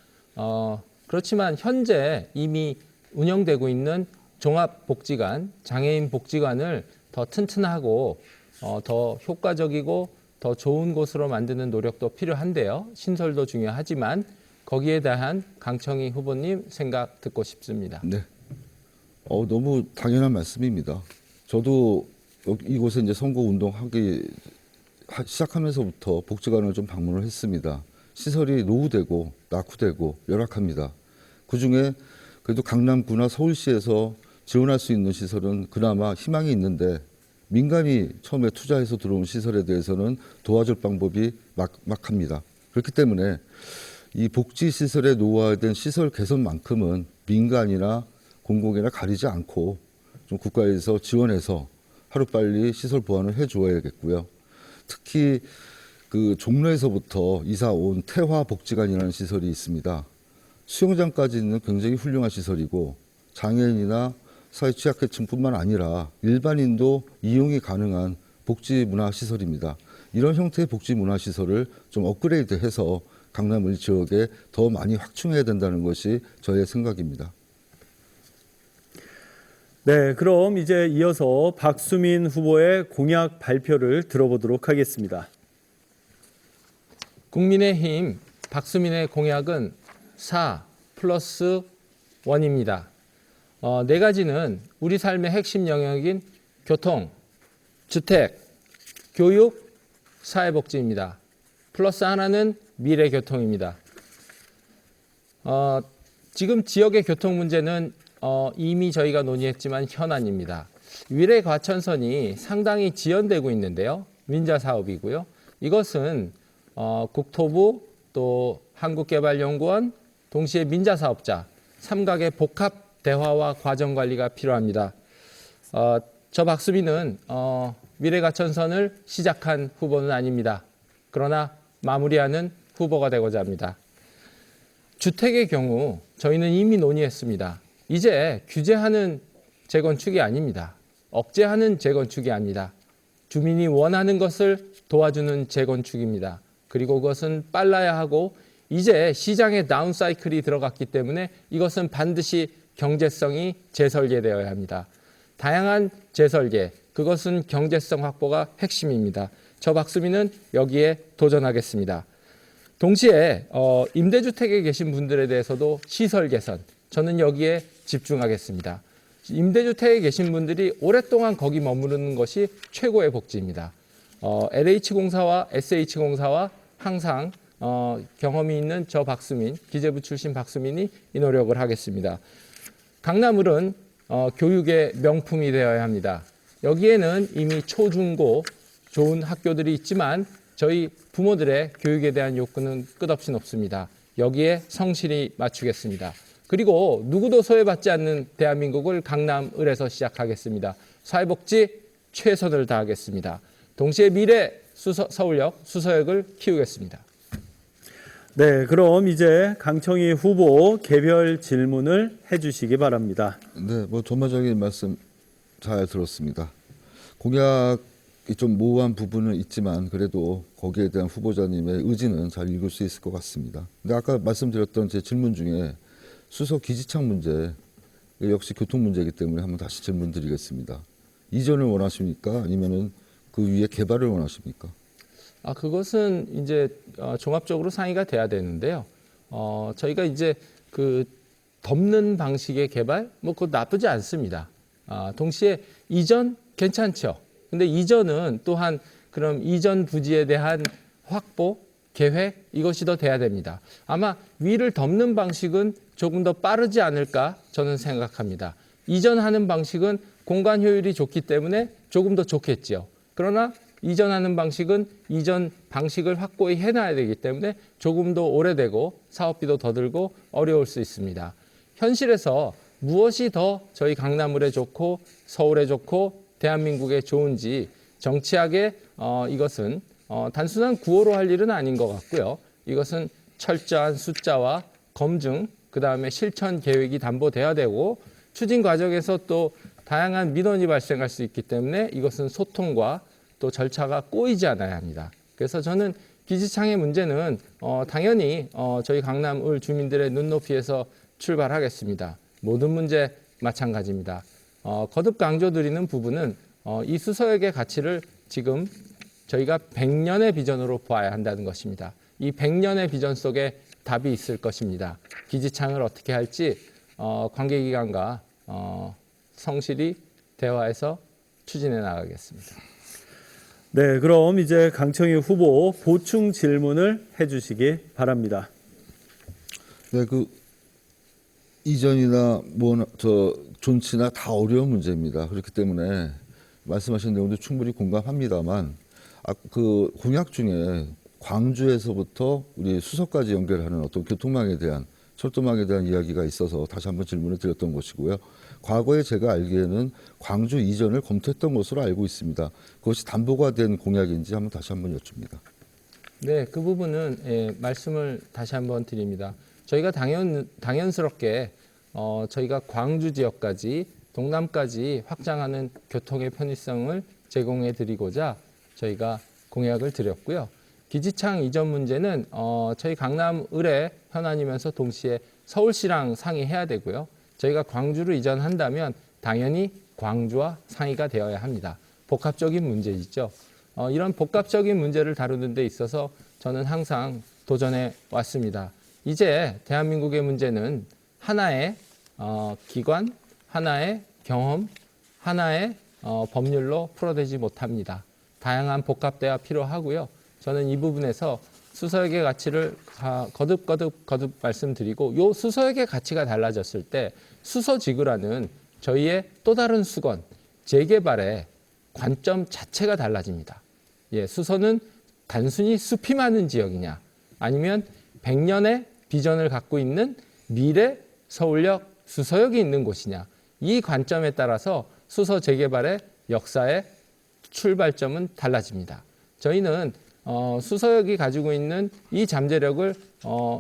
그렇지만 현재 이미 운영되고 있는 종합복지관, 장애인복지관을 더 튼튼하고 더 효과적이고 더 좋은 곳으로 만드는 노력도 필요한데요. 신설도 중요하지만 거기에 대한 강청희 후보님 생각 듣고 싶습니다. 네. 너무 당연한 말씀입니다. 저도 이곳에 이제 선거 운동하기 시작하면서부터 복지관을 좀 방문을 했습니다. 시설이 노후되고 낙후되고 열악합니다. 그중에 그래도 강남구나 서울시에서 지원할 수 있는 시설은 그나마 희망이 있는데 민간이 처음에 투자해서 들어온 시설에 대해서는 도와줄 방법이 막합니다. 그렇기 때문에 이 복지시설에 노후화된 시설 개선만큼은 민간이나 공공이나 가리지 않고 좀 국가에서 지원해서 하루빨리 시설 보완을 해줘야겠고요. 특히 그 종로에서부터 이사 온 태화복지관이라는 시설이 있습니다. 수영장까지 있는 굉장히 훌륭한 시설이고 장애인이나 사회 취약계층뿐만 아니라 일반인도 이용이 가능한 복지 문화 시설입니다. 이런 형태의 복지 문화 시설을 좀 업그레이드해서 강남 지역에 더 많이 확충해야 된다는 것이 저의 생각입니다. 네, 그럼 이제 이어서 박수민 후보의 공약 발표를 들어보도록 하겠습니다. 국민의힘 박수민의 공약은 4+1입니다. 네 가지는 우리 삶의 핵심 영역인 교통, 주택, 교육, 사회복지입니다. 플러스 하나는 미래교통입니다. 지금 지역의 교통 문제는 이미 저희가 논의했지만 현안입니다. 위례 과천선이 상당히 지연되고 있는데요. 민자 사업이고요. 이것은 국토부 또 한국개발연구원 동시에 민자 사업자 삼각의 복합 대화와 과정 관리가 필요합니다. 저 박수민은 위례 과천선을 시작한 후보는 아닙니다. 그러나 마무리하는 후보가 되고자 합니다. 주택의 경우 저희는 이미 논의했습니다. 이제 규제하는 재건축이 아닙니다. 억제하는 재건축이 아닙니다. 주민이 원하는 것을 도와주는 재건축입니다. 그리고 그것은 빨라야 하고 이제 시장에 다운사이클이 들어갔기 때문에 이것은 반드시 경제성이 재설계되어야 합니다. 다양한 재설계, 그것은 경제성 확보가 핵심입니다. 저 박수민은 여기에 도전하겠습니다. 동시에 임대주택에 계신 분들에 대해서도 시설 개선, 저는 여기에 집중하겠습니다. 임대주택에 계신 분들이 오랫동안 거기 머무르는 것이 최고의 복지입니다. LH공사와 SH공사와 항상 경험이 있는 저 박수민, 기재부 출신 박수민이 이 노력을 하겠습니다. 강남을은 교육의 명품이 되어야 합니다. 여기에는 이미 초중고 좋은 학교들이 있지만 저희 부모들의 교육에 대한 욕구는 끝없이 높습니다. 여기에 성실히 맞추겠습니다. 그리고 누구도 소외받지 않는 대한민국을 강남을에서 시작하겠습니다. 사회복지 최선을 다하겠습니다. 동시에 미래 서울역, 수서역을 키우겠습니다. 네, 그럼 이제 강청희 후보 개별 질문을 해주시기 바랍니다. 네, 뭐 전반적인 말씀 잘 들었습니다. 공약이 좀 모호한 부분은 있지만 그래도 거기에 대한 후보자님의 의지는 잘 읽을 수 있을 것 같습니다. 근데 아까 말씀드렸던 제 질문 중에 수서 기지창 문제 역시 교통 문제이기 때문에 한번 다시 질문드리겠습니다. 이전을 원하십니까? 아니면은 그 위에 개발을 원하십니까? 그것은 이제 종합적으로 상의가 돼야 되는데요. 저희가 이제 그 덮는 방식의 개발, 뭐 그거 나쁘지 않습니다. 동시에 이전 괜찮죠. 근데 이전은 또한 그럼 이전 부지에 대한 확보, 계획 이것이 더 돼야 됩니다. 아마 위를 덮는 방식은 조금 더 빠르지 않을까 저는 생각합니다. 이전하는 방식은 공간 효율이 좋기 때문에 조금 더 좋겠죠. 그러나 이전하는 방식은 이전 방식을 확고히 해놔야 되기 때문에 조금 더 오래되고 사업비도 더 들고 어려울 수 있습니다. 현실에서 무엇이 더 저희 강남을에 좋고 서울에 좋고 대한민국에 좋은지 정치하게 이것은 단순한 구호로 할 일은 아닌 것 같고요. 이것은 철저한 숫자와 검증, 그 다음에 실천 계획이 담보돼야 되고 추진 과정에서 또 다양한 민원이 발생할 수 있기 때문에 이것은 소통과 또 절차가 꼬이지 않아야 합니다. 그래서 저는 기지창의 문제는 당연히 저희 강남을 주민들의 눈높이에서 출발하겠습니다. 모든 문제 마찬가지입니다. 거듭 강조드리는 부분은 이 수서역의 가치를 지금 저희가 100년의 비전으로 보아야 한다는 것입니다. 이 100년의 비전 속에 답이 있을 것입니다. 기지창을 어떻게 할지 관계기관과 성실히 대화해서 추진해 나가겠습니다. 네, 그럼 이제 강청희 후보 보충 질문을 해주시기 바랍니다. 네, 그 이전이나 존치나 다 어려운 문제입니다. 그렇기 때문에 말씀하신 내용도 충분히 공감합니다만 그 공약 중에 광주에서부터 우리 수서까지 연결하는 어떤 교통망에 대한 철도망에 대한 이야기가 있어서 다시 한번 질문을 드렸던 것이고요. 과거에 제가 알기에는 광주 이전을 검토했던 것으로 알고 있습니다. 그것이 담보가 된 공약인지 다시 한번 여쭙니다. 네, 그 부분은 말씀을 다시 한번 드립니다. 저희가 당연스럽게 저희가 광주 지역까지 동남까지 확장하는 교통의 편의성을 제공해 드리고자 저희가 공약을 드렸고요. 기지창 이전 문제는 저희 강남을의 현안이면서 동시에 서울시랑 상의해야 되고요. 저희가 광주를 이전한다면 당연히 광주와 상의가 되어야 합니다. 복합적인 문제이죠. 이런 복합적인 문제를 다루는 데 있어서 저는 항상 도전해 왔습니다. 이제 대한민국의 문제는 하나의 기관, 하나의 경험, 하나의 법률로 풀어내지 못합니다. 다양한 복합대화 필요하고요. 저는 이 부분에서 수서역의 가치를 거듭 말씀드리고, 요 수서역의 가치가 달라졌을 때 수서지구라는 저희의 또 다른 수건, 재개발의 관점 자체가 달라집니다. 예, 수서는 단순히 숲이 많은 지역이냐, 아니면 100년의 비전을 갖고 있는 미래 서울역 수서역이 있는 곳이냐, 이 관점에 따라서 수서 재개발의 역사의 출발점은 달라집니다. 저희는 수서역이 가지고 있는 이 잠재력을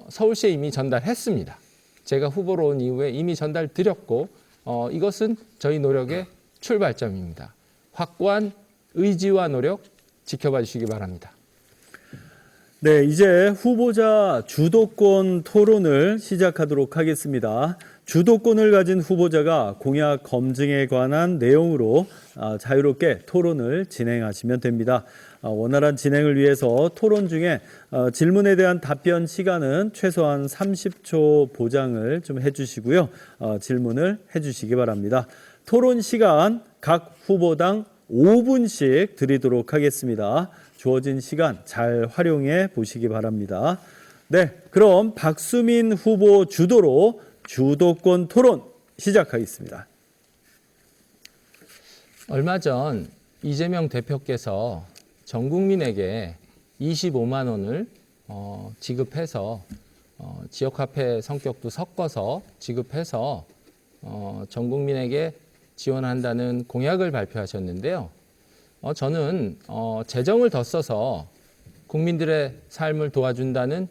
서울시에 이미 전달했습니다. 제가 후보로 온 이후에 이미 전달드렸고, 이것은 저희 노력의 출발점입니다. 확고한 의지와 노력 지켜봐 주시기 바랍니다. 네, 이제 후보자 주도권 토론을 시작하도록 하겠습니다. 주도권을 가진 후보자가 공약 검증에 관한 내용으로 자유롭게 토론을 진행하시면 됩니다. 원활한 진행을 위해서 토론 중에 질문에 대한 답변 시간은 최소한 30초 보장을 좀 해주시고요. 질문을 해주시기 바랍니다. 토론 시간 각 후보당 5분씩 드리도록 하겠습니다. 주어진 시간 잘 활용해 보시기 바랍니다. 네, 그럼 박수민 후보 주도로 주도권 토론 시작하겠습니다. 얼마 전 이재명 대표께서 전 국민에게 25만 원을 지급해서 지역화폐 성격도 섞어서 지급해서 전 국민에게 지원한다는 공약을 발표하셨는데요. 저는 재정을 더 써서 국민들의 삶을 도와준다는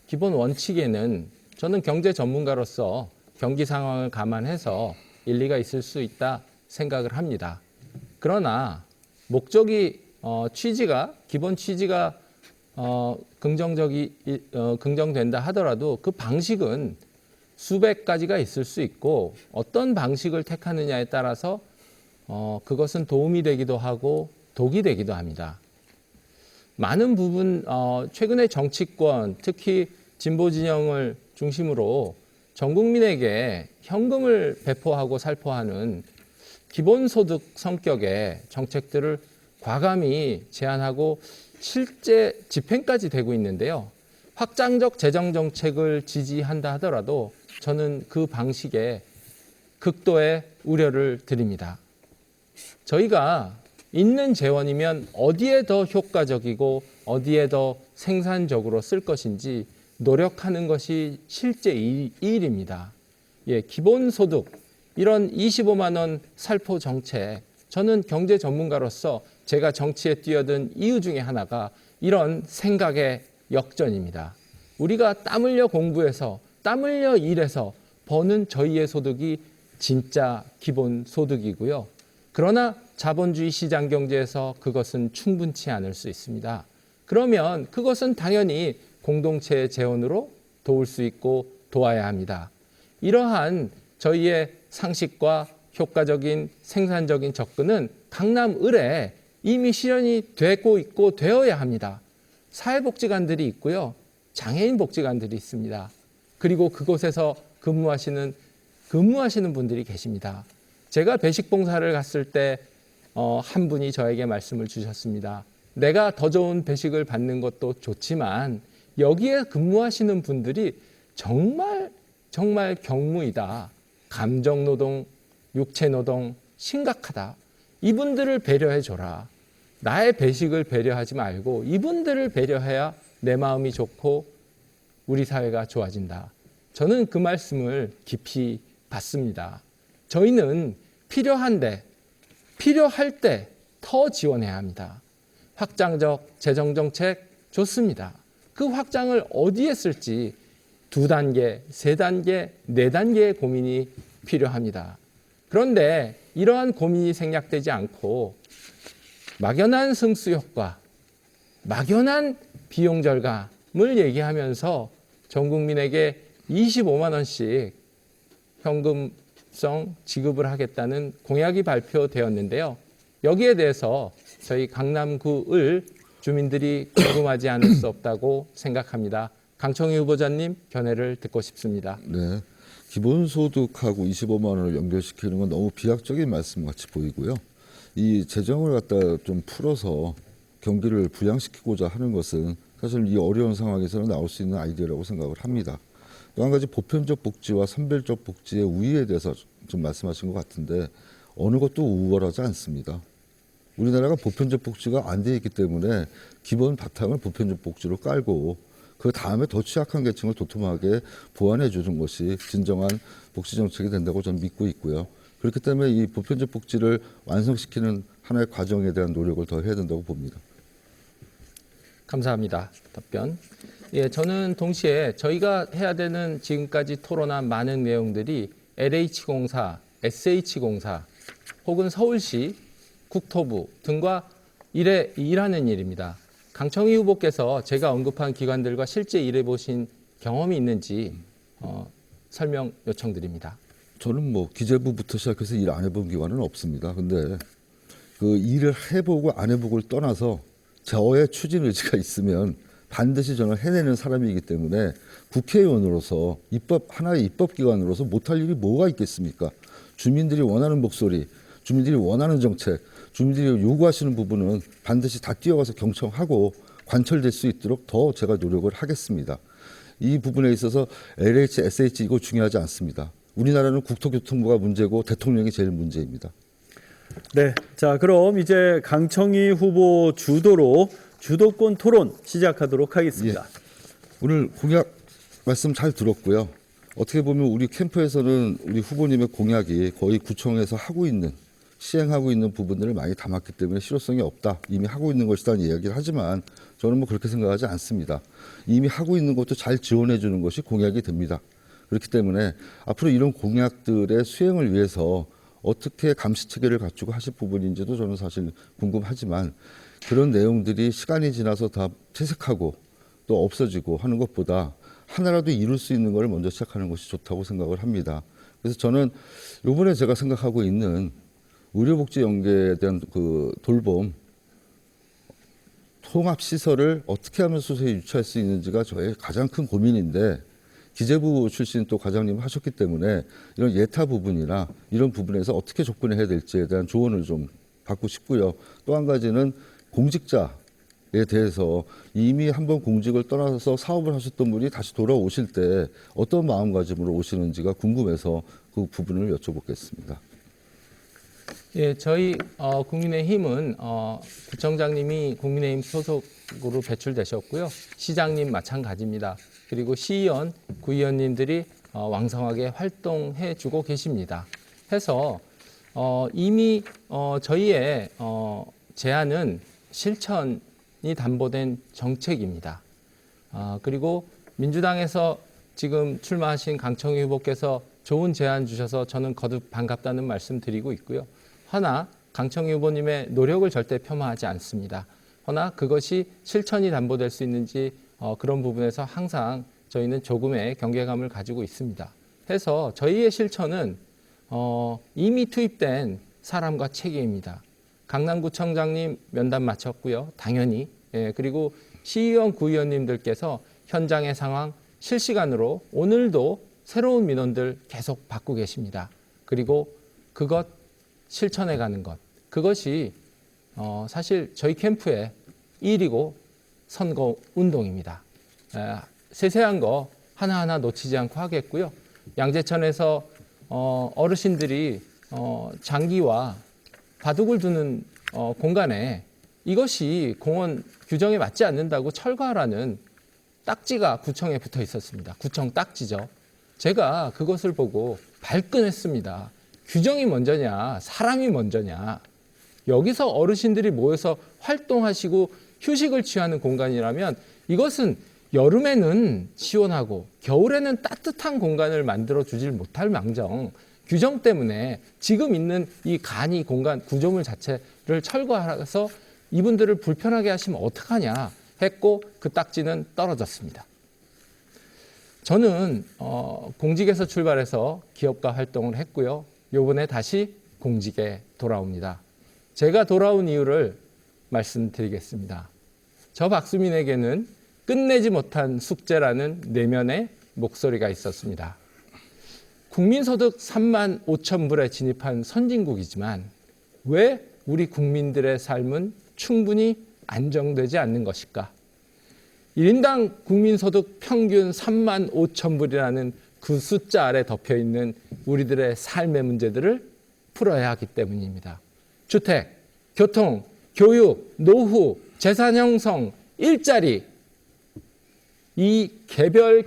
기본 원칙에는 저는 경제 전문가로서 경기 상황을 감안해서 일리가 있을 수 있다 생각을 합니다. 그러나 목적이 기본 취지가 긍정된다 하더라도 그 방식은 수백 가지가 있을 수 있고, 어떤 방식을 택하느냐에 따라서 그것은 도움이 되기도 하고 독이 되기도 합니다. 많은 부분 최근의 정치권, 특히 진보 진영을 중심으로 전 국민에게 현금을 배포하고 살포하는 기본소득 성격의 정책들을 과감히 제안하고 실제 집행까지 되고 있는데요. 확장적 재정 정책을 지지한다 하더라도 저는 그 방식에 극도의 우려를 드립니다. 저희가 있는 재원이면 어디에 더 효과적이고 어디에 더 생산적으로 쓸 것인지 노력하는 것이 실제 일입니다. 예, 기본소득, 이런 25만 원 살포 정책, 저는 경제 전문가로서 제가 정치에 뛰어든 이유 중에 하나가 이런 생각의 역전입니다. 우리가 땀 흘려 공부해서 땀 흘려 일해서 버는 저희의 소득이 진짜 기본 소득이고요. 그러나 자본주의 시장 경제에서 그것은 충분치 않을 수 있습니다. 그러면 그것은 당연히 공동체의 재원으로 도울 수 있고 도와야 합니다. 이러한 저희의 상식과 효과적인 생산적인 접근은 강남을에 이미 실현이 되고 있고 되어야 합니다. 사회복지관들이 있고요. 장애인 복지관들이 있습니다. 그리고 그곳에서 근무하시는 분들이 계십니다. 제가 배식봉사를 갔을 때 한 분이 저에게 말씀을 주셨습니다. 내가 더 좋은 배식을 받는 것도 좋지만 여기에 근무하시는 분들이 정말 경무이다. 감정노동, 육체노동 심각하다. 이분들을 배려해줘라. 나의 배식을 배려하지 말고 이분들을 배려해야 내 마음이 좋고 우리 사회가 좋아진다. 저는 그 말씀을 깊이 받습니다. 저희는 필요할 때 더 지원해야 합니다. 확장적 재정정책 좋습니다. 그 확장을 어디에 쓸지 2단계, 3단계, 4단계의 고민이 필요합니다. 그런데 이러한 고민이 생략되지 않고 막연한 승수 효과, 막연한 비용 절감을 얘기하면서 전 국민에게 25만 원씩 현금성 지급을 하겠다는 공약이 발표되었는데요. 여기에 대해서 저희 강남구을 주민들이 궁금하지 않을 수 없다고 생각합니다. 강청희 후보자님 견해를 듣고 싶습니다. 네, 기본소득하고 25만 원을 연결시키는 건 너무 비약적인 말씀 같이 보이고요. 이 재정을 갖다 좀 풀어서 경기를 부양시키고자 하는 것은 사실 이 어려운 상황에서는 나올 수 있는 아이디어라고 생각을 합니다. 또 한 가지 보편적 복지와 선별적 복지의 우위에 대해서 좀 말씀하신 것 같은데 어느 것도 우월하지 않습니다. 우리나라가 보편적 복지가 안 돼 있기 때문에 기본 바탕을 보편적 복지로 깔고 그 다음에 더 취약한 계층을 도톰하게 보완해 주는 것이 진정한 복지 정책이 된다고 저는 믿고 있고요. 그렇기 때문에 이 보편적 복지를 완성시키는 하나의 과정에 대한 노력을 더 해야 된다고 봅니다. 감사합니다. 답변. 예, 저는 동시에 저희가 해야 되는 지금까지 토론한 많은 내용들이 LH공사, SH공사 혹은 서울시, 국토부 등과 일하는 일입니다. 강청희 후보께서 제가 언급한 기관들과 실제 일해보신 경험이 있는지 설명 요청드립니다. 저는 뭐 기재부부터 시작해서 일 안 해본 기관은 없습니다. 근데 그 일을 해보고 안 해보고를 떠나서 저의 추진 의지가 있으면 반드시 저는 해내는 사람이기 때문에 국회의원으로서 하나의 입법기관으로서 못할 일이 뭐가 있겠습니까? 주민들이 원하는 목소리, 주민들이 원하는 정책, 주민들이 요구하시는 부분은 반드시 다 뛰어가서 경청하고 관철될 수 있도록 더 제가 노력을 하겠습니다. 이 부분에 있어서 LH, SH 이거 중요하지 않습니다. 우리나라는 국토교통부가 문제고 대통령이 제일 문제입니다. 네, 자 그럼 이제 강청희 후보 주도로 주도권 토론 시작하도록 하겠습니다. 예. 오늘 공약 말씀 잘 들었고요. 어떻게 보면 우리 캠프에서는 우리 후보님의 공약이 거의 구청에서 시행하고 있는 부분들을 많이 담았기 때문에 실효성이 없다. 이미 하고 있는 것이라는 이야기를 하지만 저는 뭐 그렇게 생각하지 않습니다. 이미 하고 있는 것도 잘 지원해 주는 것이 공약이 됩니다. 그렇기 때문에 앞으로 이런 공약들의 수행을 위해서 어떻게 감시 체계를 갖추고 하실 부분인지도 저는 사실 궁금하지만 그런 내용들이 시간이 지나서 다 퇴색하고 또 없어지고 하는 것보다 하나라도 이룰 수 있는 걸 먼저 시작하는 것이 좋다고 생각을 합니다. 그래서 저는 이번에 제가 생각하고 있는 의료복지 연계에 대한 그 돌봄 통합시설을 어떻게 하면 수세에 유치할 수 있는지가 저의 가장 큰 고민인데 기재부 출신 또 과장님 하셨기 때문에 이런 예타 부분이나 이런 부분에서 어떻게 접근해야 될지에 대한 조언을 좀 받고 싶고요. 또 한 가지는 공직자에 대해서 이미 한번 공직을 떠나서 사업을 하셨던 분이 다시 돌아오실 때 어떤 마음가짐으로 오시는지가 궁금해서 그 부분을 여쭤보겠습니다. 예, 저희 국민의힘은 구청장님이 국민의힘 소속으로 배출되셨고요. 시장님 마찬가지입니다. 그리고 시의원, 구의원님들이 왕성하게 활동해주고 계십니다. 해서 이미 저희의 제안은 실천이 담보된 정책입니다. 그리고 민주당에서 지금 출마하신 강청희 후보께서 좋은 제안 주셔서 저는 거듭 반갑다는 말씀 드리고 있고요. 허나 강청희 후보님의 노력을 절대 폄하하지 않습니다. 허나 그것이 실천이 담보될 수 있는지 그런 부분에서 항상 저희는 조금의 경계감을 가지고 있습니다. 해서 저희의 실천은 이미 투입된 사람과 체계입니다. 강남구청장님 면담 마쳤고요. 당연히. 예, 그리고 시의원, 구의원님들께서 현장의 상황 실시간으로 오늘도 새로운 민원들 계속 받고 계십니다. 그리고 그것 실천해 가는 것. 그것이 사실 저희 캠프의 일이고 선거 운동입니다. 세세한 거 하나하나 놓치지 않고 하겠고요. 양재천에서 어르신들이 장기와 바둑을 두는 공간에 이것이 공원 규정에 맞지 않는다고 철거하라는 딱지가 구청에 붙어 있었습니다. 구청 딱지죠. 제가 그것을 보고 발끈했습니다. 규정이 먼저냐, 사람이 먼저냐. 여기서 어르신들이 모여서 활동하시고 휴식을 취하는 공간이라면 이것은 여름에는 시원하고 겨울에는 따뜻한 공간을 만들어 주질 못할 망정 규정 때문에 지금 있는 이 간이 공간 구조물 자체를 철거해서 이분들을 불편하게 하시면 어떡하냐 했고 그 딱지는 떨어졌습니다. 저는 공직에서 출발해서 기업가 활동을 했고요. 요번에 다시 공직에 돌아옵니다. 제가 돌아온 이유를 말씀드리겠습니다. 저 박수민에게는 끝내지 못한 숙제라는 내면의 목소리가 있었습니다. 국민소득 3만 5천 불에 진입한 선진국이지만 왜 우리 국민들의 삶은 충분히 안정되지 않는 것일까? 1인당 국민소득 평균 3만 5천 불이라는 그 숫자 아래 덮여있는 우리들의 삶의 문제들을 풀어야 하기 때문입니다. 주택, 교통, 교육, 노후, 재산 형성, 일자리, 이 개별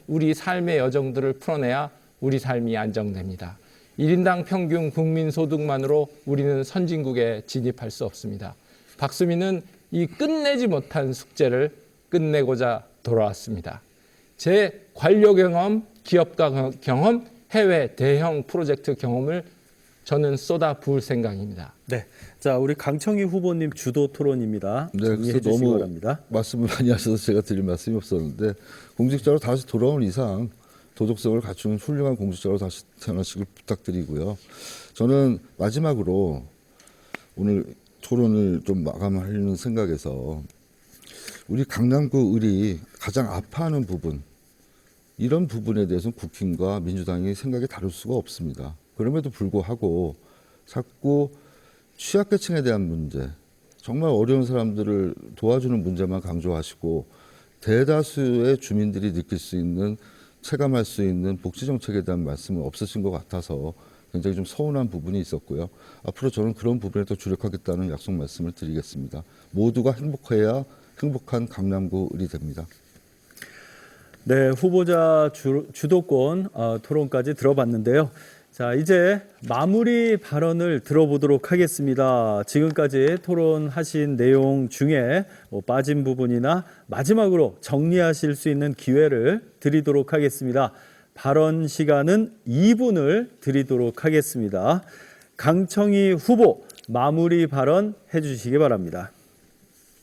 우리 삶의 여정들을 풀어내야 우리 삶이 안정됩니다. 1인당 평균 국민소득만으로 우리는 선진국에 진입할 수 없습니다. 박수민은 이 끝내지 못한 숙제를 끝내고자 돌아왔습니다. 제 관료 경험, 기업가 경험, 해외 대형 프로젝트 경험을 저는 쏟아 부을 생각입니다. 네, 자 우리 강청희 후보님 주도 토론입니다. 네, 정리해 그래서 주시기 너무 바랍니다. 말씀을 많이 하셔서 제가 드릴 말씀이 없었는데 공직자로 다시 돌아온 이상 도덕성을 갖춘 훌륭한 공직자로 다시 태어나시길 부탁드리고요. 저는 마지막으로 오늘 토론을 좀 마감하려는 생각에서 우리 강남구 을이 가장 아파하는 부분, 이런 부분에 대해서는 국힘과 민주당이 생각이 다를 수가 없습니다. 그럼에도 불구하고 자꾸 취약계층에 대한 문제, 정말 어려운 사람들을 도와주는 문제만 강조하시고 대다수의 주민들이 느낄 수 있는, 체감할 수 있는 복지정책에 대한 말씀은 없으신 것 같아서 굉장히 좀 서운한 부분이 있었고요. 앞으로 저는 그런 부분에 더 주력하겠다는 약속 말씀을 드리겠습니다. 모두가 행복해야 행복한 강남구 을이 됩니다. 네, 후보자 주도권 토론까지 들어봤는데요. 자, 이제 마무리 발언을 들어보도록 하겠습니다. 지금까지 토론하신 내용 중에 빠진 부분이나 마지막으로 정리하실 수 있는 기회를 드리도록 하겠습니다. 발언 시간은 2분을 드리도록 하겠습니다. 강청희 후보 마무리 발언 해주시기 바랍니다.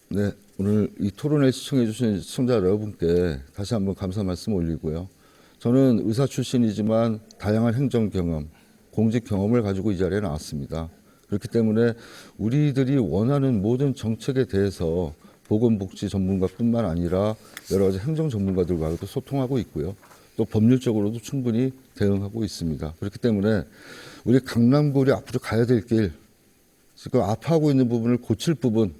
네, 오늘 이 토론을 시청해 주신 시청자 여러분께 다시 한번 감사 말씀 올리고요. 저는 의사 출신이지만 다양한 행정 경험, 공직 경험을 가지고 이 자리에 나왔습니다. 그렇기 때문에 우리들이 원하는 모든 정책에 대해서 보건복지 전문가뿐만 아니라 여러 가지 행정 전문가들과도 소통하고 있고요. 또 법률적으로도 충분히 대응하고 있습니다. 그렇기 때문에 우리 강남구리 앞으로 가야 될 길, 지금 아파하고 있는 부분을 고칠 부분,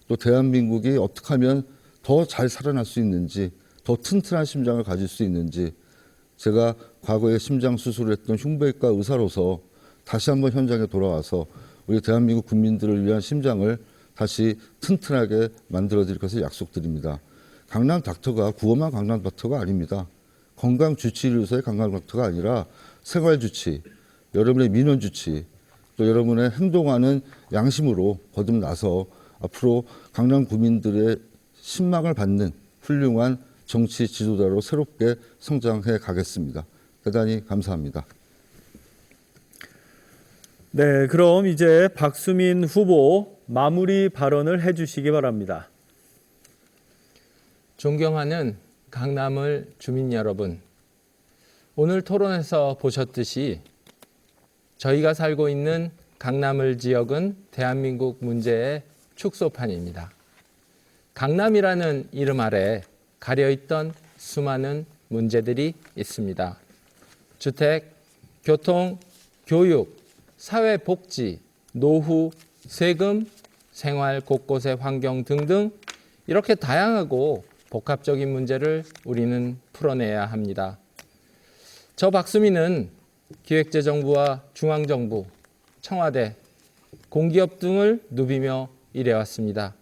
또 대한민국이 어떻게 하면 더 잘 살아날 수 있는지, 더 튼튼한 심장을 가질 수 있는지, 제가 과거에 심장 수술을 했던 흉부외과 의사로서 다시 한번 현장에 돌아와서 우리 대한민국 국민들을 위한 심장을 다시 튼튼하게 만들어 드릴 것을 약속드립니다. 강남 닥터가 구호만 강남 닥터가 아닙니다. 건강 주치의료소의 강남 닥터가 아니라 생활 주치, 여러분의 민원 주치, 또 여러분의 행동하는 양심으로 거듭나서 앞으로 강남 구민들의 신망을 받는 훌륭한 정치 지도자로 새롭게 성장해 가겠습니다. 대단히 감사합니다. 네, 그럼 이제 박수민 후보 마무리 발언을 해주시기 바랍니다. 존경하는 강남을 주민 여러분, 오늘 토론에서 보셨듯이 저희가 살고 있는 강남을 지역은 대한민국 문제의 축소판입니다. 강남이라는 이름 아래 가려있던 수많은 문제들이 있습니다. 주택, 교통, 교육, 사회복지, 노후, 세금, 생활 곳곳의 환경 등등 이렇게 다양하고 복합적인 문제를 우리는 풀어내야 합니다. 저 박수민은 기획재정부와 중앙정부, 청와대, 공기업 등을 누비며 일해왔습니다.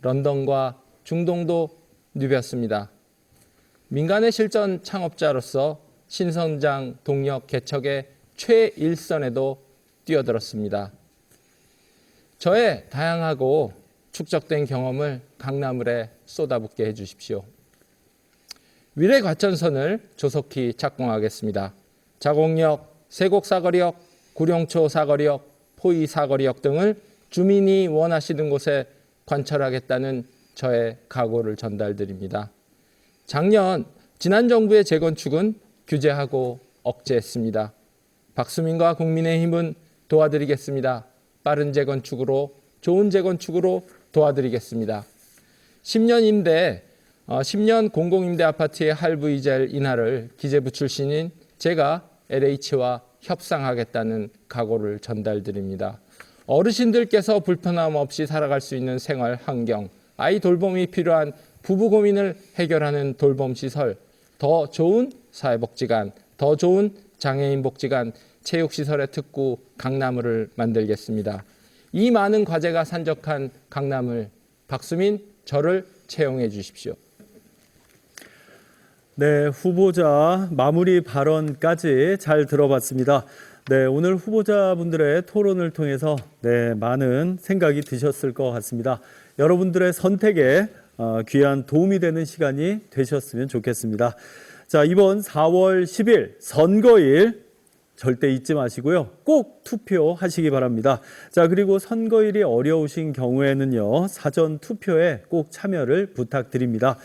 런던과 중동도 누볐습니다. 민간의 실전 창업자로서 신성장 동력 개척의 최일선에도 뛰어들었습니다. 저의 다양하고 축적된 경험을 강남을에 쏟아붓게 해주십시오. 위례과천선을 조속히 착공하겠습니다. 자곡역, 세곡사거리역, 구룡초사거리역, 포이사거리역 등을 주민이 원하시는 곳에 관철하겠다는 저의 각오를 전달드립니다. 작년 지난 정부의 재건축은 규제하고 억제했습니다. 박수민과 국민의힘은 도와드리겠습니다. 빠른 재건축으로, 좋은 재건축으로 도와드리겠습니다. 10년 공공임대 아파트의 할부 이자 인하를 기재부 출신인 제가 LH와 협상하겠다는 각오를 전달드립니다. 어르신들께서 불편함 없이 살아갈 수 있는 생활 환경, 아이 돌봄이 필요한 부부 고민을 해결하는 돌봄시설, 더 좋은 사회복지관, 더 좋은 장애인 복지관, 체육시설의 특구 강남을을 만들겠습니다. 이 많은 과제가 산적한 강남을, 박수민 저를 채용해 주십시오. 네, 후보자 마무리 발언까지 잘 들어봤습니다. 네, 오늘 후보자분들의 토론을 통해서 많은 생각이 드셨을 것 같습니다. 여러분들의 선택에 귀한 도움이 되는 시간이 되셨으면 좋겠습니다. 자, 이번 4월 10일 선거일 절대 잊지 마시고요. 꼭 투표하시기 바랍니다. 자, 그리고 선거일이 어려우신 경우에는요, 사전 투표에 꼭 참여를 부탁드립니다.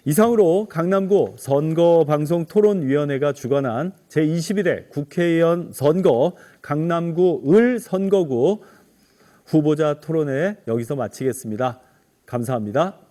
이상으로 강남구 선거방송토론위원회가 주관한 제22대 국회의원 선거 강남구 을 선거구 후보자 토론회 여기서 마치겠습니다. 감사합니다.